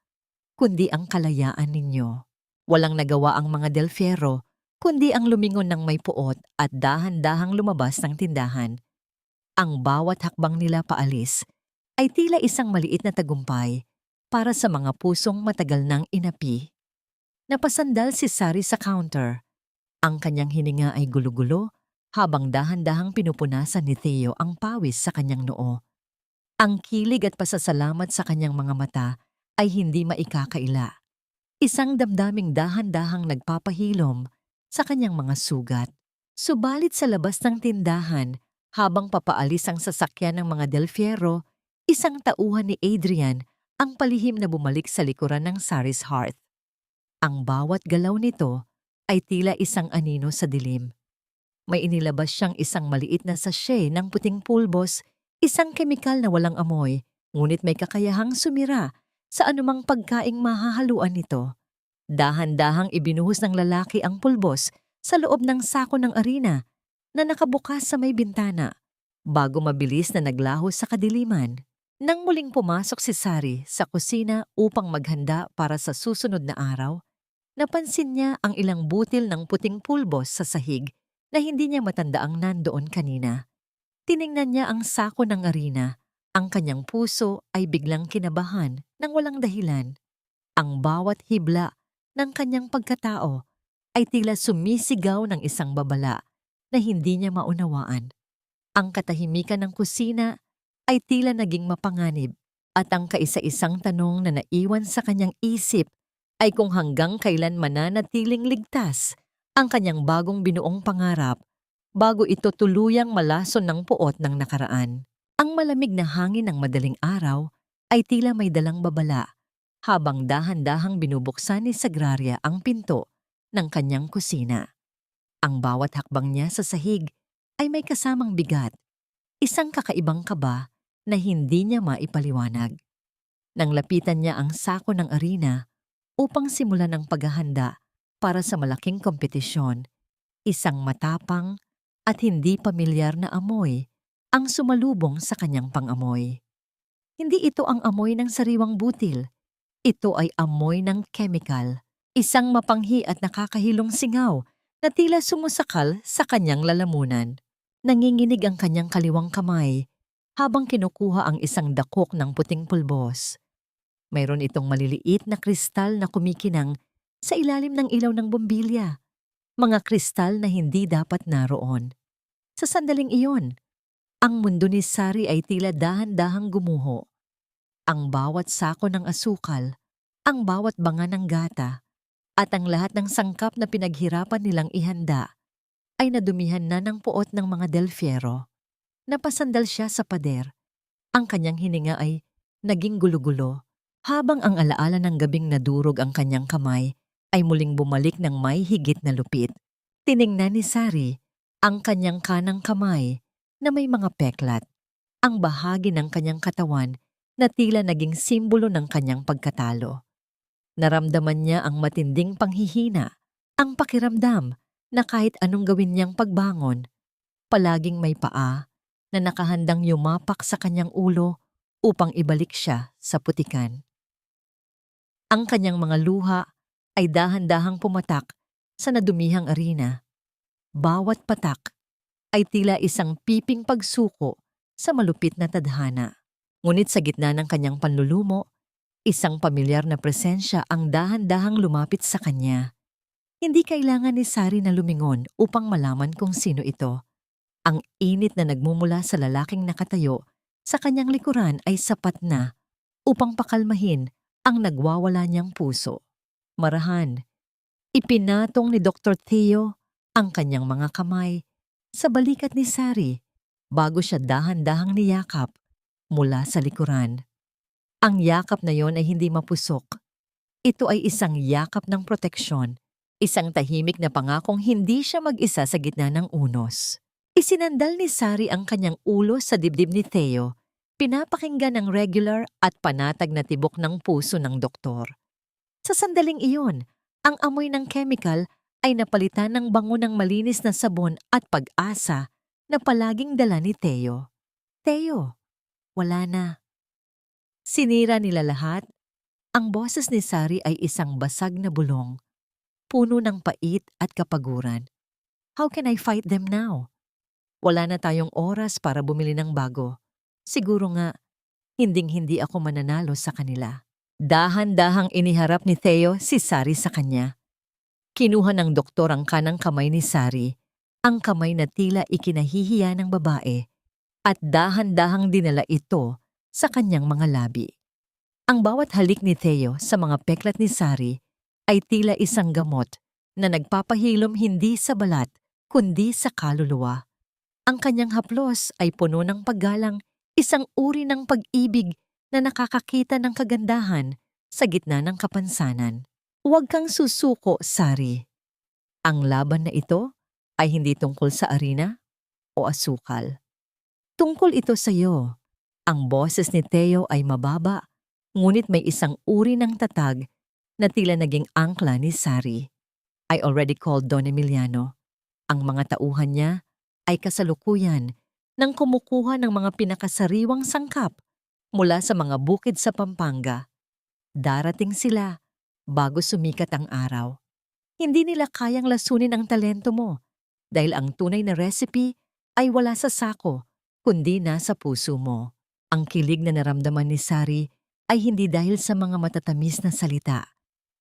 kundi ang kalayaan ninyo. Walang nagawa ang mga Del Fiero, kundi ang lumingon ng may puot at dahan-dahang lumabas ng tindahan. Ang bawat hakbang nila paalis ay tila isang maliit na tagumpay para sa mga pusong matagal nang inapi. Napasandal si Sari sa counter. Ang kanyang hininga ay gulo-gulo habang dahan-dahang pinupunasan ni Theo ang pawis sa kanyang noo. Ang kilig at pasasalamat sa kanyang mga mata ay hindi maikakaila. Isang damdaming dahan-dahang nagpapahilom sa kanyang mga sugat. Subalit sa labas ng tindahan, habang papaalis ang sasakyan ng mga Del Fierro, isang tauhan ni Adrian ang palihim na bumalik sa likuran ng Sari's hearth. Ang bawat galaw nito ay tila isang anino sa dilim. May inilabas siyang isang maliit na sachet ng puting pulbos, isang kemikal na walang amoy, ngunit may kakayahang sumira sa anumang pagkaing mahahaluan nito. Dahan-dahang ibinuhos ng lalaki ang pulbos sa loob ng sako ng arena na nakabukas sa may bintana, bago mabilis na naglaho sa kadiliman. Nang muling pumasok si Sari sa kusina upang maghanda para sa susunod na araw, napansin niya ang ilang butil ng puting pulbos sa sahig na hindi niya matandaang nandoon kanina. Tiningnan niya ang sako ng arena. Ang kanyang puso ay biglang kinabahan ng walang dahilan. Ang bawat hibla ng kanyang pagkatao ay tila sumisigaw ng isang babala na hindi niya maunawaan. Ang katahimikan ng kusina ay tila naging mapanganib at ang kaisa-isang tanong na naiwan sa kanyang isip ay kung hanggang kailan mananatiling ligtas ang kanyang bagong binuong pangarap bago ito tuluyang malason ng puot ng nakaraan. Ang malamig na hangin ng madaling araw ay tila may dalang babala habang dahan-dahang binubuksan ni Sagraria ang pinto ng kanyang kusina. Ang bawat hakbang niya sa sahig ay may kasamang bigat, isang kakaibang kaba na hindi niya maipaliwanag. Nang lapitan niya ang sako ng arena upang simulan ang paghahanda para sa malaking kompetisyon, isang matapang at hindi pamilyar na amoy ang sumalubong sa kanyang pangamoy. Hindi ito ang amoy ng sariwang butil. Ito ay amoy ng chemical, isang mapanghi at nakakahilong singaw na tila sumusakal sa kanyang lalamunan. Nanginginig ang kanyang kaliwang kamay habang kinukuha ang isang dakok ng puting pulbos. Mayroon itong maliliit na kristal na kumikinang sa ilalim ng ilaw ng bombilya. Mga kristal na hindi dapat naroon. Sa sandaling iyon, ang mundo ni Sari ay tila dahan-dahang gumuho. Ang bawat sako ng asukal, ang bawat banga ng gata, at ang lahat ng sangkap na pinaghirapan nilang ihanda ay nadumihan na ng puot ng mga Del Fierro. Napasandal siya sa pader. Ang kanyang hininga ay naging gulo-gulo habang ang alaala ng gabing nadurog ang kanyang kamay ay muling bumalik ng may higit na lupit. Tiningnan ni Sari ang kanyang kanang kamay na may mga peklat, ang bahagi ng kanyang katawan na tila naging simbolo ng kanyang pagkatalo. Naramdaman niya ang matinding panghihina, ang pakiramdam na kahit anong gawin niyang pagbangon, palaging may paa na nakahandang yumapak sa kanyang ulo upang ibalik siya sa putikan. Ang kanyang mga luha ay dahan-dahang pumatak sa nadumihang arena. Bawat patak ay tila isang piping pagsuko sa malupit na tadhana. Ngunit sa gitna ng kanyang panlulumo, isang pamilyar na presensya ang dahan-dahang lumapit sa kanya. Hindi kailangan ni Sari na lumingon upang malaman kung sino ito. Ang init na nagmumula sa lalaking nakatayo sa kanyang likuran ay sapat na upang pakalmahin ang nagwawala niyang puso. Marahan, ipinatong ni Dr. Theo ang kanyang mga kamay sa balikat ni Sari bago siya dahan-dahang niyakap mula sa likuran. Ang yakap na yon ay hindi mapusok. Ito ay isang yakap ng proteksyon, isang tahimik na pangakong hindi siya mag-isa sa gitna ng unos. Isinandal ni Sari ang kanyang ulo sa dibdib ni Theo, pinapakinggan ng regular at panatag na tibok ng puso ng doktor. Sa sandaling iyon, ang amoy ng chemical ay napalitan ng bango ng malinis na sabon at pag-asa na palaging dala ni Theo. Theo, wala na. Sinira nila lahat. Ang boses ni Sari ay isang basag na bulong, puno ng pait at kapaguran. How can I fight them now? Wala na tayong oras para bumili ng bago. Siguro nga, hinding-hindi ako mananalo sa kanila. Dahan-dahang iniharap ni Theo si Sari sa kanya. Kinuha ng doktor ang kanang kamay ni Sari, ang kamay na tila ikinahihiya ng babae, at dahan-dahang dinala ito sa kanyang mga labi. Ang bawat halik ni Theo sa mga peklat ni Sari ay tila isang gamot na nagpapahilom hindi sa balat kundi sa kaluluwa. Ang kanyang haplos ay puno ng paggalang, isang uri ng pag-ibig na nakakakita ng kagandahan sa gitna ng kapansanan. Huwag kang susuko, Sari. Ang laban na ito ay hindi tungkol sa arena o asukal. Tungkol ito sa iyo. Ang boses ni Theo ay mababa, ngunit may isang uri ng tatag na tila naging angkla ni Sari. I already called Don Emiliano. Ang mga tauhan niya ay kasalukuyan nang kumukuha ng mga pinakasariwang sangkap mula sa mga bukid sa Pampanga. Darating sila bago sumikat ang araw. Hindi nila kayang lasunin ang talento mo dahil ang tunay na recipe ay wala sa sako kundi nasa puso mo. Ang kilig na naramdaman ni Sari ay hindi dahil sa mga matatamis na salita,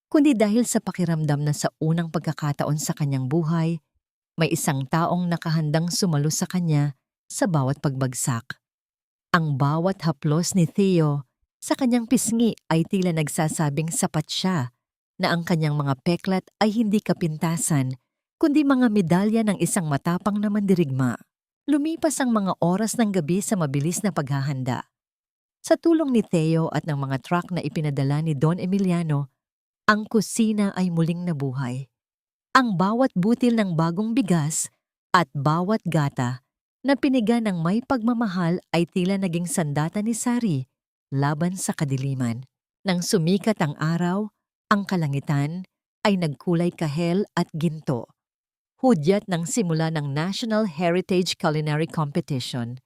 kundi dahil sa pakiramdam na sa unang pagkakataon sa kanyang buhay, may isang taong nakahandang sumalo sa kanya sa bawat pagbagsak. Ang bawat haplos ni Theo sa kanyang pisngi ay tila nagsasabing sapat siya na ang kanyang mga peklat ay hindi kapintasan, kundi mga medalya ng isang matapang na mandirigma. Lumipas ang mga oras ng gabi sa mabilis na paghahanda. Sa tulong ni Theo at ng mga truck na ipinadala ni Don Emiliano, ang kusina ay muling nabuhay. Ang bawat butil ng bagong bigas at bawat gata na piniga ng may pagmamahal ay tila naging sandata ni Sari laban sa kadiliman. Nang sumikat ang araw, ang kalangitan ay nagkulay kahel at ginto. Hudyat ng simula ng National Heritage Culinary Competition.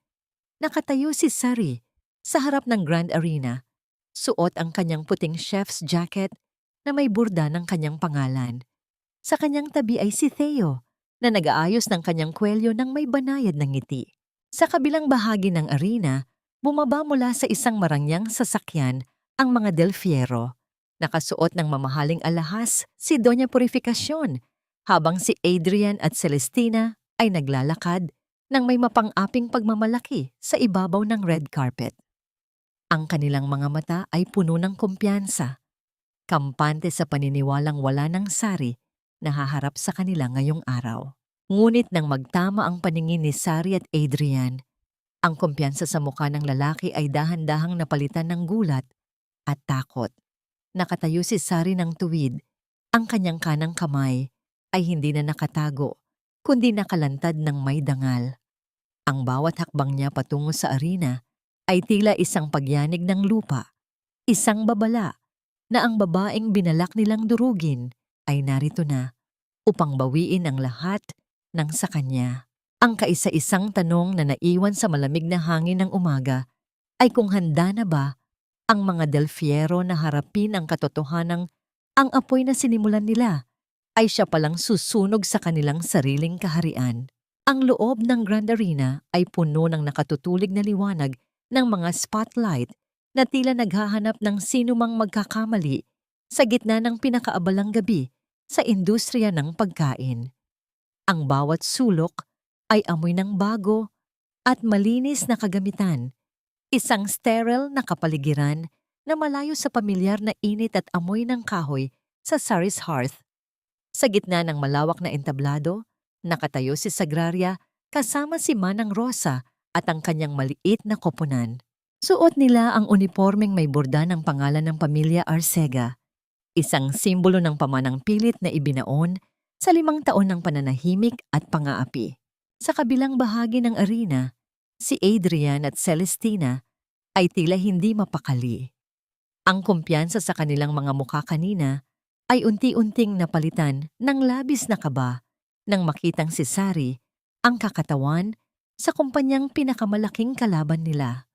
Nakatayo si Sari sa harap ng Grand Arena, suot ang kanyang puting chef's jacket na may burda ng kanyang pangalan. Sa kanyang tabi ay si Theo na nag-aayos ng kanyang kwelyo ng may banayad ng ngiti. Sa kabilang bahagi ng arena, bumaba mula sa isang marangyang sasakyan ang mga Del Fierro. Nakasuot ng mamahaling alahas si Doña Purificacion, habang si Adrian at Celestina ay naglalakad ng may mapang-aping pagmamalaki sa ibabaw ng red carpet. Ang kanilang mga mata ay puno ng kumpiyansa, kampante sa paniniwalang wala ng Sari na haharap sa kanila ngayong araw. Ngunit nang magtama ang paningin ni Sari at Adrian, ang kumpiyansa sa mukha ng lalaki ay dahan-dahang napalitan ng gulat at takot. Nakatayo si Sari ng tuwid, ang kanyang kanang kamay ay hindi na nakatago, kundi nakalantad ng may dangal. Ang bawat hakbang niya patungo sa arena ay tila isang pagyanig ng lupa, isang babala na ang babaeng binalak nilang durugin ay narito na upang bawiin ang lahat ng sa kanya. Ang kaisa-isang tanong na naiwan sa malamig na hangin ng umaga ay kung handa na ba ang mga Del Fierro na harapin ang katotohanang ang apoy na sinimulan nila ay siya palang susunog sa kanilang sariling kaharian. Ang loob ng Grand Arena ay puno ng nakatutulig na liwanag ng mga spotlight na tila naghahanap ng sinumang magkakamali sa gitna ng pinakaabalang gabi sa industriya ng pagkain. Ang bawat sulok ay amoy ng bago at malinis na kagamitan, isang sterile na kapaligiran na malayo sa pamilyar na init at amoy ng kahoy sa Sari's hearth. Sa gitna ng malawak na entablado, nakatayo si Sagraria kasama si Manang Rosa at ang kanyang maliit na koponan. Suot nila ang unipormeng may borda ng pangalan ng pamilya Arcega, isang simbolo ng pamanang pilit na ibinaon sa 5 taon ng pananahimik at pang-aapi. Sa kabilang bahagi ng arena, si Adrian at Celestina ay tila hindi mapakali. Ang kumpiyansa sa kanilang mga mukha kanina ay unti-unting napalitan ng labis na kaba nang makitang si Sari ang kakatawan sa kumpanyang pinakamalaking kalaban nila.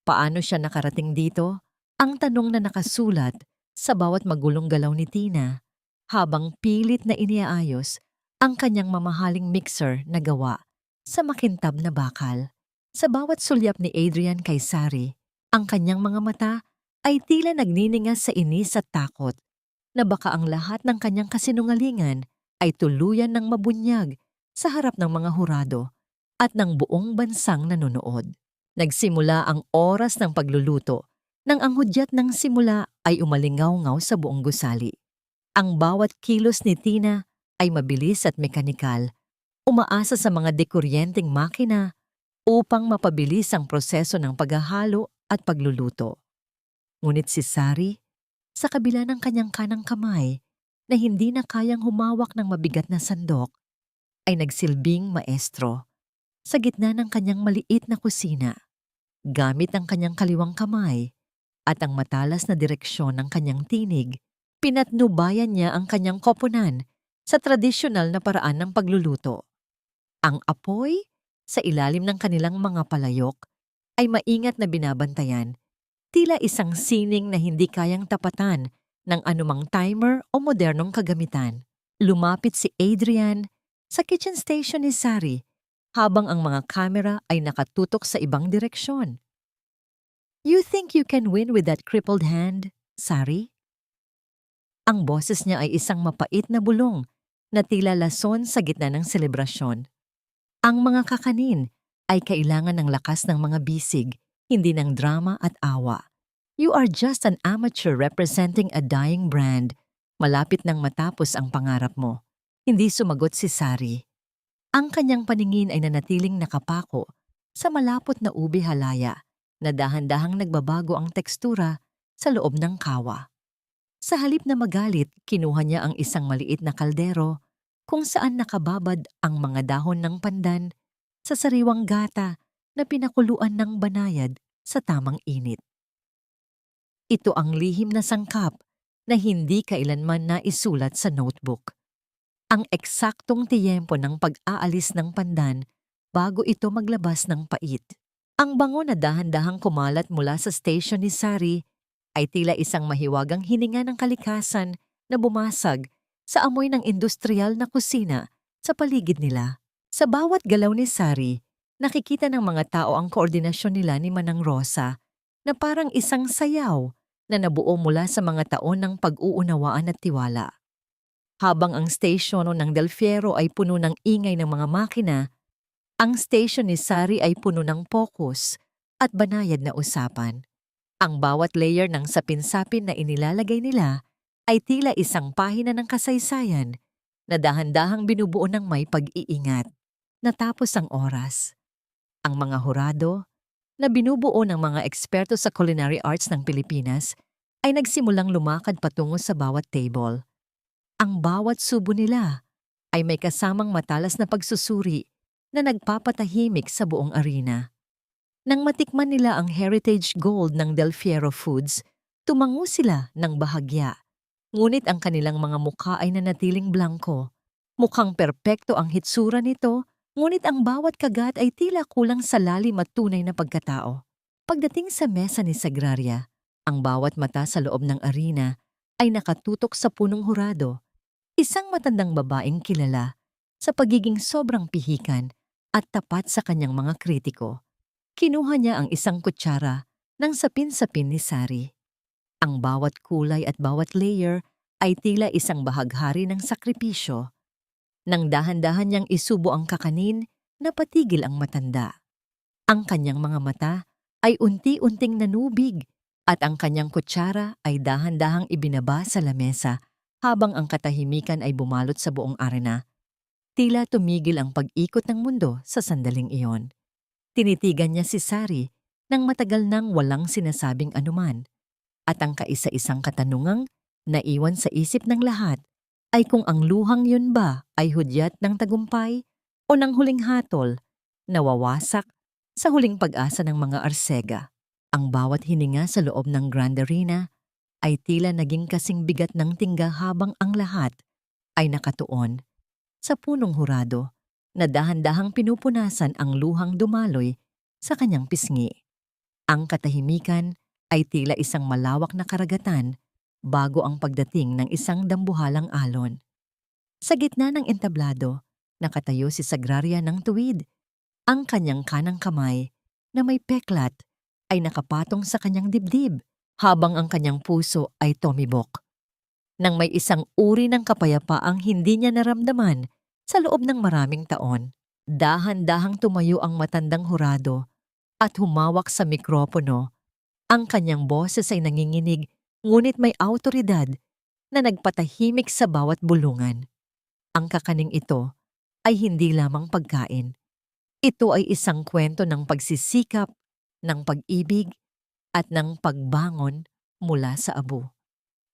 Paano siya nakarating dito? Ang tanong na nakasulat sa bawat magulong galaw ni Tina habang pilit na iniaayos ang kanyang mamahaling mixer na gawa sa makintab na bakal. Sa bawat sulyap ni Adrian kay Sari, ang kanyang mga mata ay tila nagniningas sa inis at takot na baka ang lahat ng kanyang kasinungalingan ay tuluyan ng mabunyag sa harap ng mga hurado at ng buong bansang nanonood. Nagsimula ang oras ng pagluluto nang ang hudyat ng simula ay umalingaw-ngaw sa buong gusali. Ang bawat kilos ni Tina ay mabilis at mekanikal, umaasa sa mga dekuryenteng makina upang mapabilis ang proseso ng paghahalo at pagluluto. Ngunit si Sari, sa kabila ng kanyang kanang kamay na hindi na kayang humawak ng mabigat na sandok, ay nagsilbing maestro sa gitna ng kanyang maliit na kusina. Gamit ang kanyang kaliwang kamay at ang matalas na direksyon ng kanyang tinig, pinatnubayan niya ang kanyang koponan sa tradisyonal na paraan ng pagluluto. Ang apoy sa ilalim ng kanilang mga palayok ay maingat na binabantayan, tila isang sining na hindi kayang tapatan ng anumang timer o modernong kagamitan. Lumapit si Adrian sa kitchen station ni Sari habang ang mga kamera ay nakatutok sa ibang direksyon. "You think you can win with that crippled hand, Sari?" Ang boses niya ay isang mapait na bulong na tila lason sa gitna ng selebrasyon. Ang mga kakanin ay kailangan ng lakas ng mga bisig, hindi ng drama at awa. "You are just an amateur representing a dying brand." Malapit nang matapos ang pangarap mo, hindi sumagot si Sari. Ang kanyang paningin ay nanatiling nakapako sa malapot na ube halaya na dahan-dahang nagbabago ang tekstura sa loob ng kawa. Sa halip na magalit, kinuha niya ang isang maliit na kaldero kung saan nakababad ang mga dahon ng pandan sa sariwang gata na pinakuluan ng banayad sa tamang init. Ito ang lihim na sangkap na hindi kailanman naisulat sa notebook. Ang eksaktong tiyempo ng pag-aalis ng pandan bago ito maglabas ng pait. Ang bango na dahan-dahang kumalat mula sa station ni Sari ay tila isang mahiwagang hininga ng kalikasan na bumasag sa amoy ng industrial na kusina sa paligid nila. Sa bawat galaw ni Sari, nakikita ng mga tao ang koordinasyon nila ni Manang Rosa na parang isang sayaw na nabuo mula sa mga taon ng pag-uunawaan at tiwala. Habang ang station ng Del Fierro ay puno ng ingay ng mga makina, ang station ni Sari ay puno ng focus at banayad na usapan. Ang bawat layer ng sapin-sapin na inilalagay nila ay tila isang pahina ng kasaysayan na dahan-dahang binubuo ng may pag-iingat. Natapos ang oras. Ang mga hurado, na binubuo ng mga eksperto sa culinary arts ng Pilipinas, ay nagsimulang lumakad patungo sa bawat table. Ang bawat subo nila ay may kasamang matalas na pagsusuri na nagpapatahimik sa buong arena. Nang matikman nila ang heritage gold ng Del Fierro Foods, tumango sila ng bahagya. Ngunit ang kanilang mga mukha ay nanatiling blanko. Mukhang perpekto ang hitsura nito, ngunit ang bawat kagat ay tila kulang sa lalim at tunay na pagkatao. Pagdating sa mesa ni Sagraria, ang bawat mata sa loob ng arena ay nakatutok sa punong hurado. Isang matandang babaeng kilala sa pagiging sobrang pihikan at tapat sa kanyang mga kritiko. Kinuha niya ang isang kutsara ng sapin-sapin ni Sari. Ang bawat kulay at bawat layer ay tila isang bahaghari ng sakripisyo. Nang dahan-dahan niyang isubo ang kakanin, napatigil ang matanda. Ang kanyang mga mata ay unti-unting nanubig at ang kanyang kutsara ay dahan-dahang ibinaba sa lamesa habang ang katahimikan ay bumalot sa buong arena. Tila tumigil ang pag-ikot ng mundo sa sandaling iyon. Tinitigan niya si Sari nang matagal nang walang sinasabing anuman. At ang kaisa-isang katanungang naiwan sa isip ng lahat ay kung ang luhang yun ba ay hudyat ng tagumpay o ng huling hatol na wawasak sa huling pag-asa ng mga Arcega. Ang bawat hininga sa loob ng Grand Arena ay tila naging kasing bigat ng tingga habang ang lahat ay nakatuon sa punong hurado na dahan-dahang pinupunasan ang luhang dumaloy sa kanyang pisngi. Ang katahimikan ay tila isang malawak na karagatan bago ang pagdating ng isang dambuhalang alon. Sa gitna ng entablado, nakatayo si Sagraria ng tuwid. Ang kanyang kanang kamay na may peklat ay nakapatong sa kanyang dibdib habang ang kanyang puso ay tumibok. Nang may isang uri ng kapayapaang hindi niya naramdaman sa loob ng maraming taon, dahan-dahang tumayo ang matandang hurado at humawak sa mikropono. Ang kanyang boses ay nanginginig ngunit may awtoridad na nagpatahimik sa bawat bulungan. Ang kakaning ito ay hindi lamang pagkain. Ito ay isang kwento ng pagsisikap, ng pag-ibig, at ng pagbangon mula sa abo.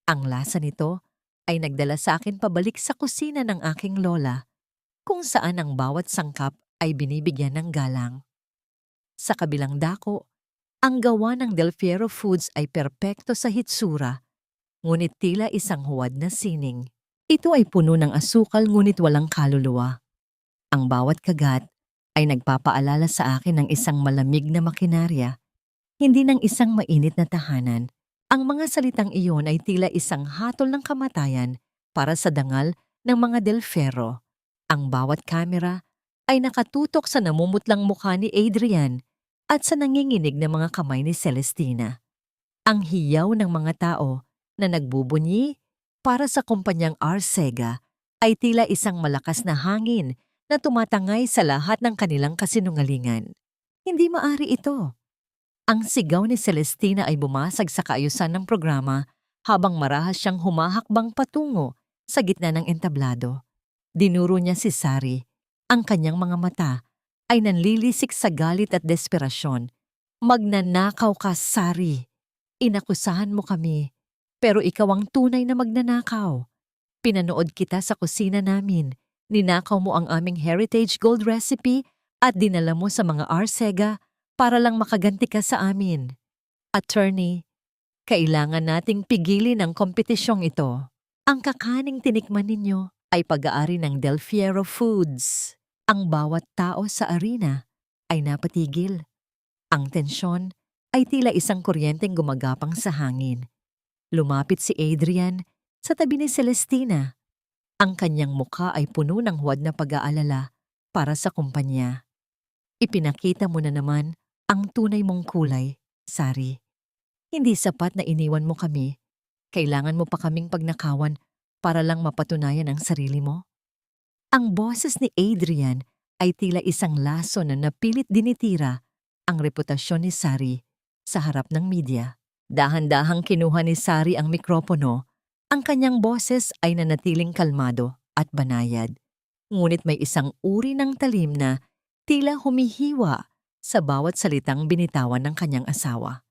Ang lasa nito ay nagdala sa akin pabalik sa kusina ng aking lola, kung saan ang bawat sangkap ay binibigyan ng galang. Sa kabilang dako, ang gawa ng Del Fierro Foods ay perpekto sa hitsura, ngunit tila isang huwad na sining. Ito ay puno ng asukal ngunit walang kaluluwa. Ang bawat kagat ay nagpapaalala sa akin ng isang malamig na makinarya, hindi ng isang mainit na tahanan. Ang mga salitang iyon ay tila isang hatol ng kamatayan para sa dangal ng mga Del Fierro. Ang bawat kamera ay nakatutok sa namumutlang mukha ni Adrian at sa nanginginig na mga kamay ni Celestina. Ang hiyaw ng mga tao na nagbubunyi para sa kumpanyang Arcega ay tila isang malakas na hangin na tumatangay sa lahat ng kanilang kasinungalingan. Hindi maari ito. Ang sigaw ni Celestina ay bumasag sa kaayusan ng programa habang marahas siyang humahakbang patungo sa gitna ng entablado. Dinuro niya si Sari. Ang kanyang mga mata ay nanlilisik sa galit at desperasyon. Magnanakaw ka, Sari. Inakusahan mo kami, pero ikaw ang tunay na magnanakaw. Pinanood kita sa kusina namin. Ninakaw mo ang aming Heritage Gold recipe at dinala mo sa mga Arcega para lang makaganti ka sa amin. Attorney, kailangan nating pigilin ang kompetisyong ito. Ang kakaning tinikman ninyo ay pag-aari ng Del Fierro Foods. Ang bawat tao sa arena ay napatigil. Ang tensyon ay tila isang kuryenteng gumagapang sa hangin. Lumapit si Adrian sa tabi ni Celestina. Ang kanyang mukha ay puno ng huwad na pag-aalala para sa kumpanya. Ipinakita mo na naman ang tunay mong kulay, Sari. Hindi sapat na iniwan mo kami. Kailangan mo pa kaming pagnakawan para lang mapatunayan ang sarili mo. Ang boses ni Adrian ay tila isang laso na napilit dinitira ang reputasyon ni Sari sa harap ng media. Dahan-dahang kinuha ni Sari ang mikropono. Ang kanyang boses ay nanatiling kalmado at banayad. Ngunit may isang uri ng talim na tila humihiwa sa bawat salitang binitawan ng kanyang asawa.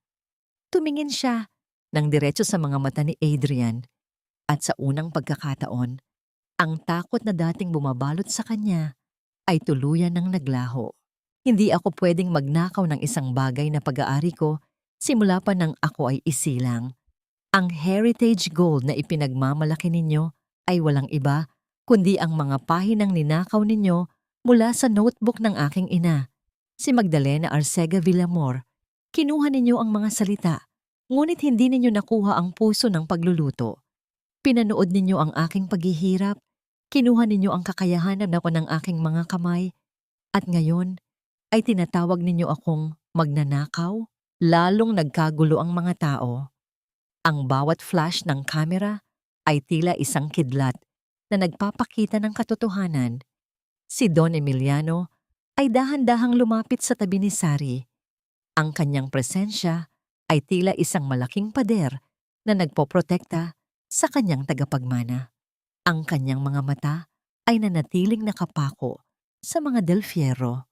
Tumingin siya ng diretso sa mga mata ni Adrian at sa unang pagkakataon, ang takot na dating bumabalot sa kanya ay tuluyan ng naglaho. Hindi ako pwedeng magnakaw ng isang bagay na pag-aari ko simula pa nang ako ay isilang. Ang Heritage Gold na ipinagmamalaki ninyo ay walang iba kundi ang mga pahinang ninakaw ninyo mula sa notebook ng aking ina, si Magdalena Arcega Villamor. Kinuha ninyo ang mga salita, ngunit hindi ninyo nakuha ang puso ng pagluluto. Pinanood ninyo ang aking paghihirap, kinuha ninyo ang kakayahan na ng aking mga kamay, at ngayon ay tinatawag ninyo akong magnanakaw. Lalong nagkagulo ang mga tao. Ang bawat flash ng kamera ay tila isang kidlat na nagpapakita ng katotohanan. Si Don Emiliano ay dahan-dahang lumapit sa tabi ni Sari. Ang kanyang presensya ay tila isang malaking pader na nagpoprotekta sa kanyang tagapagmana. Ang kanyang mga mata ay nanatiling nakapako sa mga Del Fierro.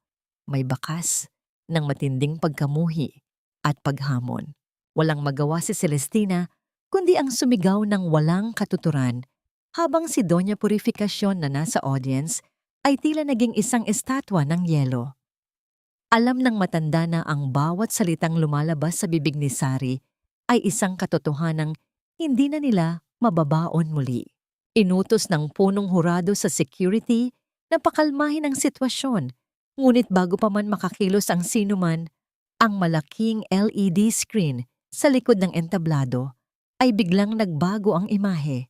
May bakas ng matinding pagkamuhi at paghamon. Walang magawa si Celestina kundi ang sumigaw ng walang katuturan habang si Doña Purificación na nasa audience ay tila naging isang estatwa ng yelo. Alam ng matanda na ang bawat salitang lumalabas sa bibig ni Sari ay isang katotohanang hindi na nila mababaon muli. Inutos ng punong hurado sa security na pakalmahin ang sitwasyon, ngunit bago pa man makakilos ang sinuman, ang malaking LED screen sa likod ng entablado ay biglang nagbago ang imahe.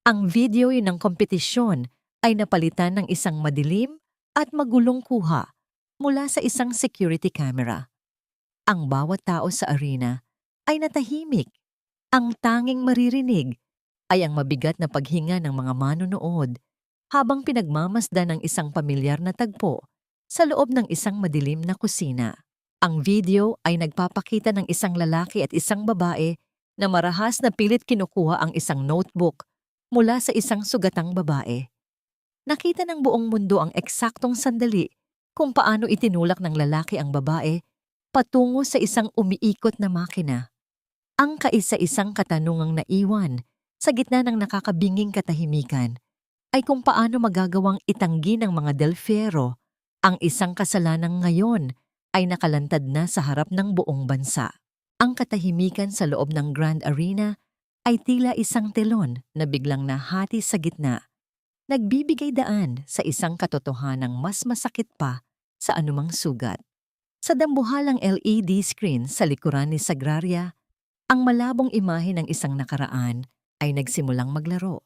Ang video ng kompetisyon ay napalitan ng isang madilim at magulong kuha mula sa isang security camera. Ang bawat tao sa arena ay natahimik. Ang tanging maririnig ay ang mabigat na paghinga ng mga manonood habang pinagmamasdan ng isang pamilyar na tagpo sa loob ng isang madilim na kusina. Ang video ay nagpapakita ng isang lalaki at isang babae na marahas na pilit kinukuha ang isang notebook mula sa isang sugatang babae. Nakita ng buong mundo ang eksaktong sandali kung paano itinulak ng lalaki ang babae patungo sa isang umiikot na makina. Ang kaisa-isang katanungang naiwan sa gitna ng nakakabinging katahimikan ay kung paano magagawang itanggi ng mga Del Fierro ang isang kasalanang ngayon ay nakalantad na sa harap ng buong bansa. Ang katahimikan sa loob ng Grand Arena ay tila isang telon na biglang nahati sa gitna, nagbibigay daan sa isang katotohanang mas masakit pa sa anumang sugat. Sa dambuhalang LED screen sa likuran ni Sagraria, ang malabong imahe ng isang nakaraan ay nagsimulang maglaro.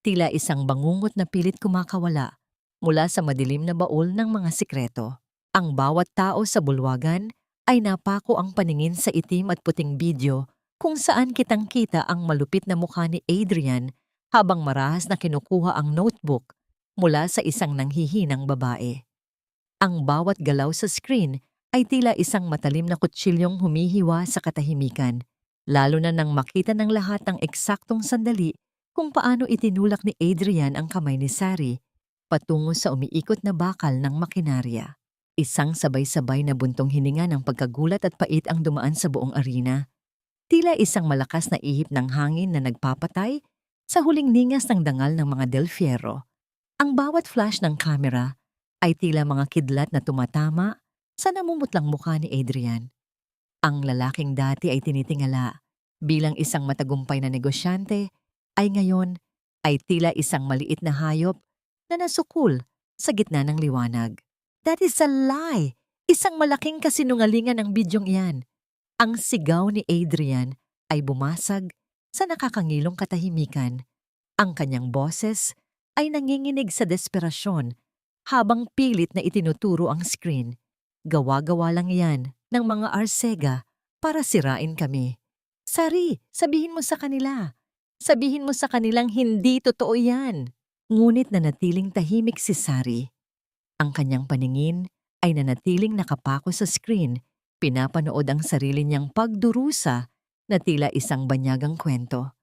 Tila isang bangungot na pilit kumakawala mula sa madilim na baul ng mga sikreto. Ang bawat tao sa bulwagan ay napako ang paningin sa itim at puting video kung saan kitang-kita ang malupit na mukha ni Adrian habang marahas na kinukuha ang notebook mula sa isang nanghihinang babae. Ang bawat galaw sa screen ay tila isang matalim na kutsilyong humihiwa sa katahimikan, lalo na nang makita ng lahat ang eksaktong sandali kung paano itinulak ni Adrian ang kamay ni Sari patungo sa umiikot na bakal ng makinarya. Isang sabay-sabay na buntong hininga ng pagkagulat at pait ang dumaan sa buong arena. Tila isang malakas na ihip ng hangin na nagpapatay sa huling ningas ng dangal ng mga Del Fierro. Ang bawat flash ng kamera ay tila mga kidlat na tumatama sa namumutlang mukha ni Adrian. Ang lalaking dati ay tinitingala bilang isang matagumpay na negosyante ay ngayon ay tila isang maliit na hayop na nasukul sa gitna ng liwanag. That is a lie! Isang malaking kasinungalingan ang bidyong iyan. Ang sigaw ni Adrian ay bumasag sa nakakangilong katahimikan. Ang kanyang boses ay nanginginig sa desperasyon habang pilit na itinuturo ang screen. Gawa-gawa lang yan ng mga Arcega para sirain kami. Sari, sabihin mo sa kanila. Sabihin mo sa kanilang hindi totoo yan. Ngunit nanatiling tahimik si Sari. Ang kanyang paningin ay nanatiling nakapako sa screen, pinapanood ang sarili niyang pagdurusa na tila isang banyagang kwento.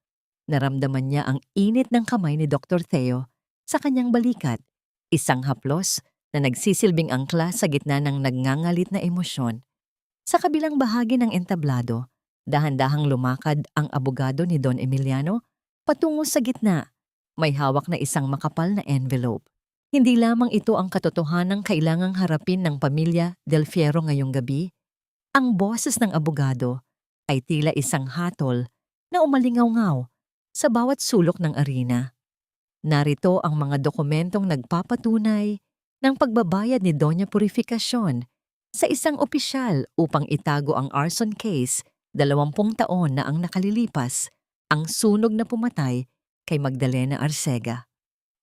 Naramdaman niya ang init ng kamay ni Dr. Theo sa kanyang balikat, isang haplos na nagsisilbing angkla sa gitna ng nagngangalit na emosyon. Sa kabilang bahagi ng entablado, dahan-dahang lumakad ang abogado ni Don Emiliano patungo sa gitna. May hawak na isang makapal na envelope. Hindi lamang ito ang katotohanang kailangang harapin ng pamilya Del Fierro ngayong gabi. Ang boses ng abogado ay tila isang hatol na umalingaw-ngaw sa bawat sulok ng arena. Narito ang mga dokumentong nagpapatunay ng pagbabayad ni Doña Purificacion sa isang opisyal upang itago ang arson case 20 taon na ang nakalilipas, ang sunog na pumatay kay Magdalena Arcega.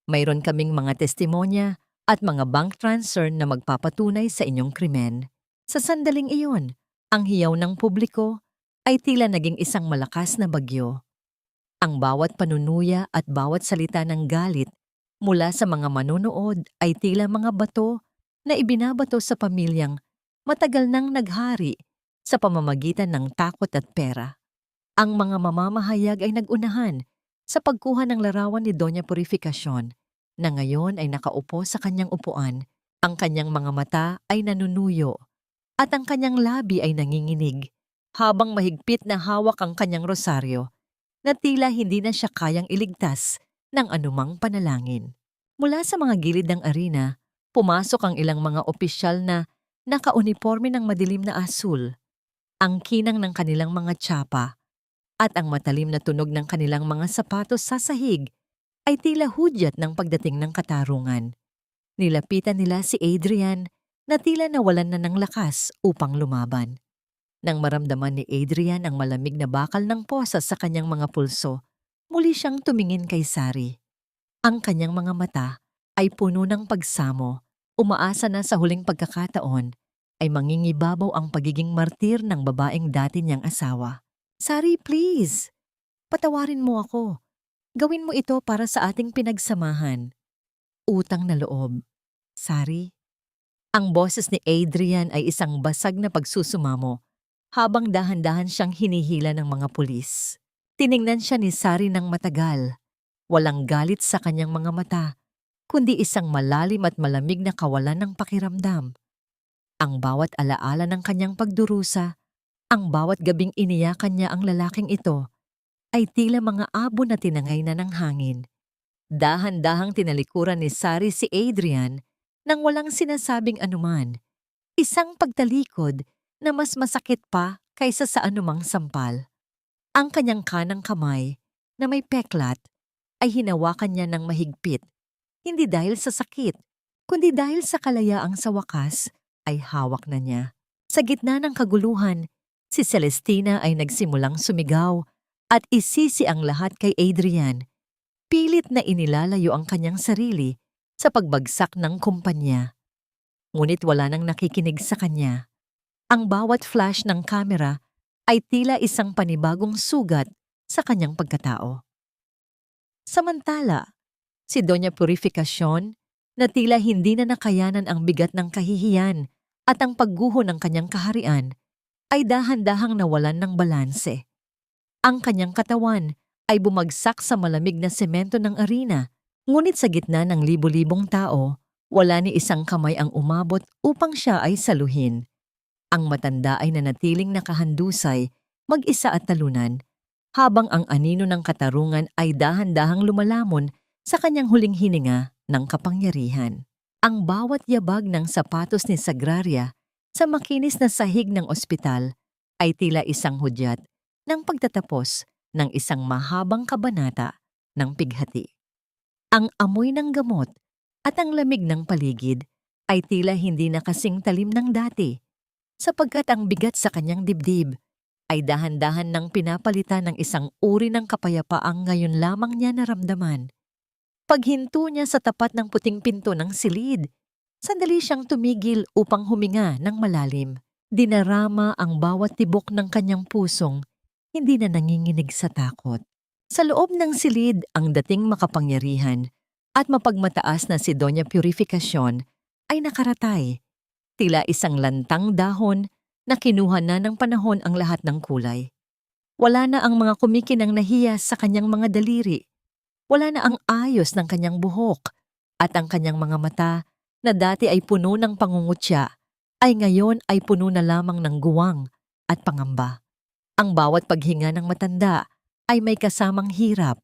Mayroon kaming mga testimonya at mga bank transfer na magpapatunay sa inyong krimen. Sa sandaling iyon, ang hiyaw ng publiko ay tila naging isang malakas na bagyo. Ang bawat panunuya at bawat salita ng galit mula sa mga manonood ay tila mga bato na ibinabato sa pamilyang matagal nang naghari sa pamamagitan ng takot at pera. Ang mga mamamahayag ay nagunahan sa pagkuha ng larawan ni Doña Purificacion na ngayon ay nakaupo sa kanyang upuan, ang kanyang mga mata ay nanunuyo at ang kanyang labi ay nanginginig habang mahigpit na hawak ang kanyang rosaryo na tila hindi na siya kayang iligtas ng anumang panalangin. Mula sa mga gilid ng arena, pumasok ang ilang mga opisyal na nakauniporme ng madilim na asul, ang kinang ng kanilang mga tsapa at ang matalim na tunog ng kanilang mga sapatos sa sahig ay tila hudyat ng pagdating ng katarungan. Nilapitan nila si Adrian na tila nawalan na ng lakas upang lumaban. Nang maramdaman ni Adrian ang malamig na bakal ng posas sa kanyang mga pulso, muli siyang tumingin kay Sari. Ang kanyang mga mata ay puno ng pagsamo, umaasa na sa huling pagkakataon ay mangingibabaw ang pagiging martir ng babaeng dati niyang asawa. Sari, please! Patawarin mo ako. Gawin mo ito para sa ating pinagsamahan. Utang na loob. Sari? Ang boses ni Adrian ay isang basag na pagsusumamo habang dahan-dahan siyang hinihila ng mga pulis. Tiningnan siya ni Sari ng matagal. Walang galit sa kanyang mga mata, kundi isang malalim at malamig na kawalan ng pakiramdam. Ang bawat alaala ng kanyang pagdurusa, ang bawat gabing iniyakan niya ang lalaking ito, ay tila mga abo na tinangay na ng hangin. Dahan-dahang tinalikuran ni Sari si Adrian nang walang sinasabing anuman. Isang pagtalikod na mas masakit pa kaysa sa anumang sampal. Ang kanyang kanang kamay na may peklat ay hinawakan niya ng mahigpit, hindi dahil sa sakit, kundi dahil sa kalayaang sa wakas ay hawak na niya. Sa gitna ng kaguluhan, si Celestina ay nagsimulang sumigaw at isisi ang lahat kay Adrian. Pilit na inilalayo ang kanyang sarili sa pagbagsak ng kumpanya. Ngunit wala nang nakikinig sa kanya. Ang bawat flash ng kamera ay tila isang panibagong sugat sa kanyang pagkatao. Samantala, si Doña Purificacion na tila hindi na nakayanan ang bigat ng kahihiyan at ang pagguho ng kanyang kaharian, ay dahan-dahang nawalan ng balanse. Ang kanyang katawan ay bumagsak sa malamig na semento ng arena, ngunit sa gitna ng libo-libong tao, wala ni isang kamay ang umabot upang siya ay saluhin. Ang matanda ay nanatiling nakahandusay, mag-isa at talunan, habang ang anino ng katarungan ay dahan-dahang lumalamon sa kanyang huling hininga ng kapangyarihan. Ang bawat yabag ng sapatos ni Sagraria sa makinis na sahig ng ospital ay tila isang hudyat ng pagtatapos ng isang mahabang kabanata ng pighati. Ang amoy ng gamot at ang lamig ng paligid ay tila hindi na kasing talim ng dati, sapagkat ang bigat sa kanyang dibdib ay dahan-dahan nang pinapalitan ng isang uri ng kapayapaang ngayon lamang niya naramdaman. Paghinto niya sa tapat ng puting pinto ng silid, sandali siyang tumigil upang huminga ng malalim. Dinarama ang bawat tibok ng kanyang pusong, hindi na nanginginig sa takot. Sa loob ng silid, ang dating makapangyarihan at mapagmataas na si Doña Purificacion ay nakaratay. Tila isang lantang dahon na kinuha na ng panahon ang lahat ng kulay. Wala na ang mga kumikinang nahiya sa kanyang mga daliri. Wala na ang ayos ng kanyang buhok at ang kanyang mga mata na dati ay puno ng pangungutya ay ngayon ay puno na lamang ng guwang at pangamba. Ang bawat paghinga ng matanda ay may kasamang hirap,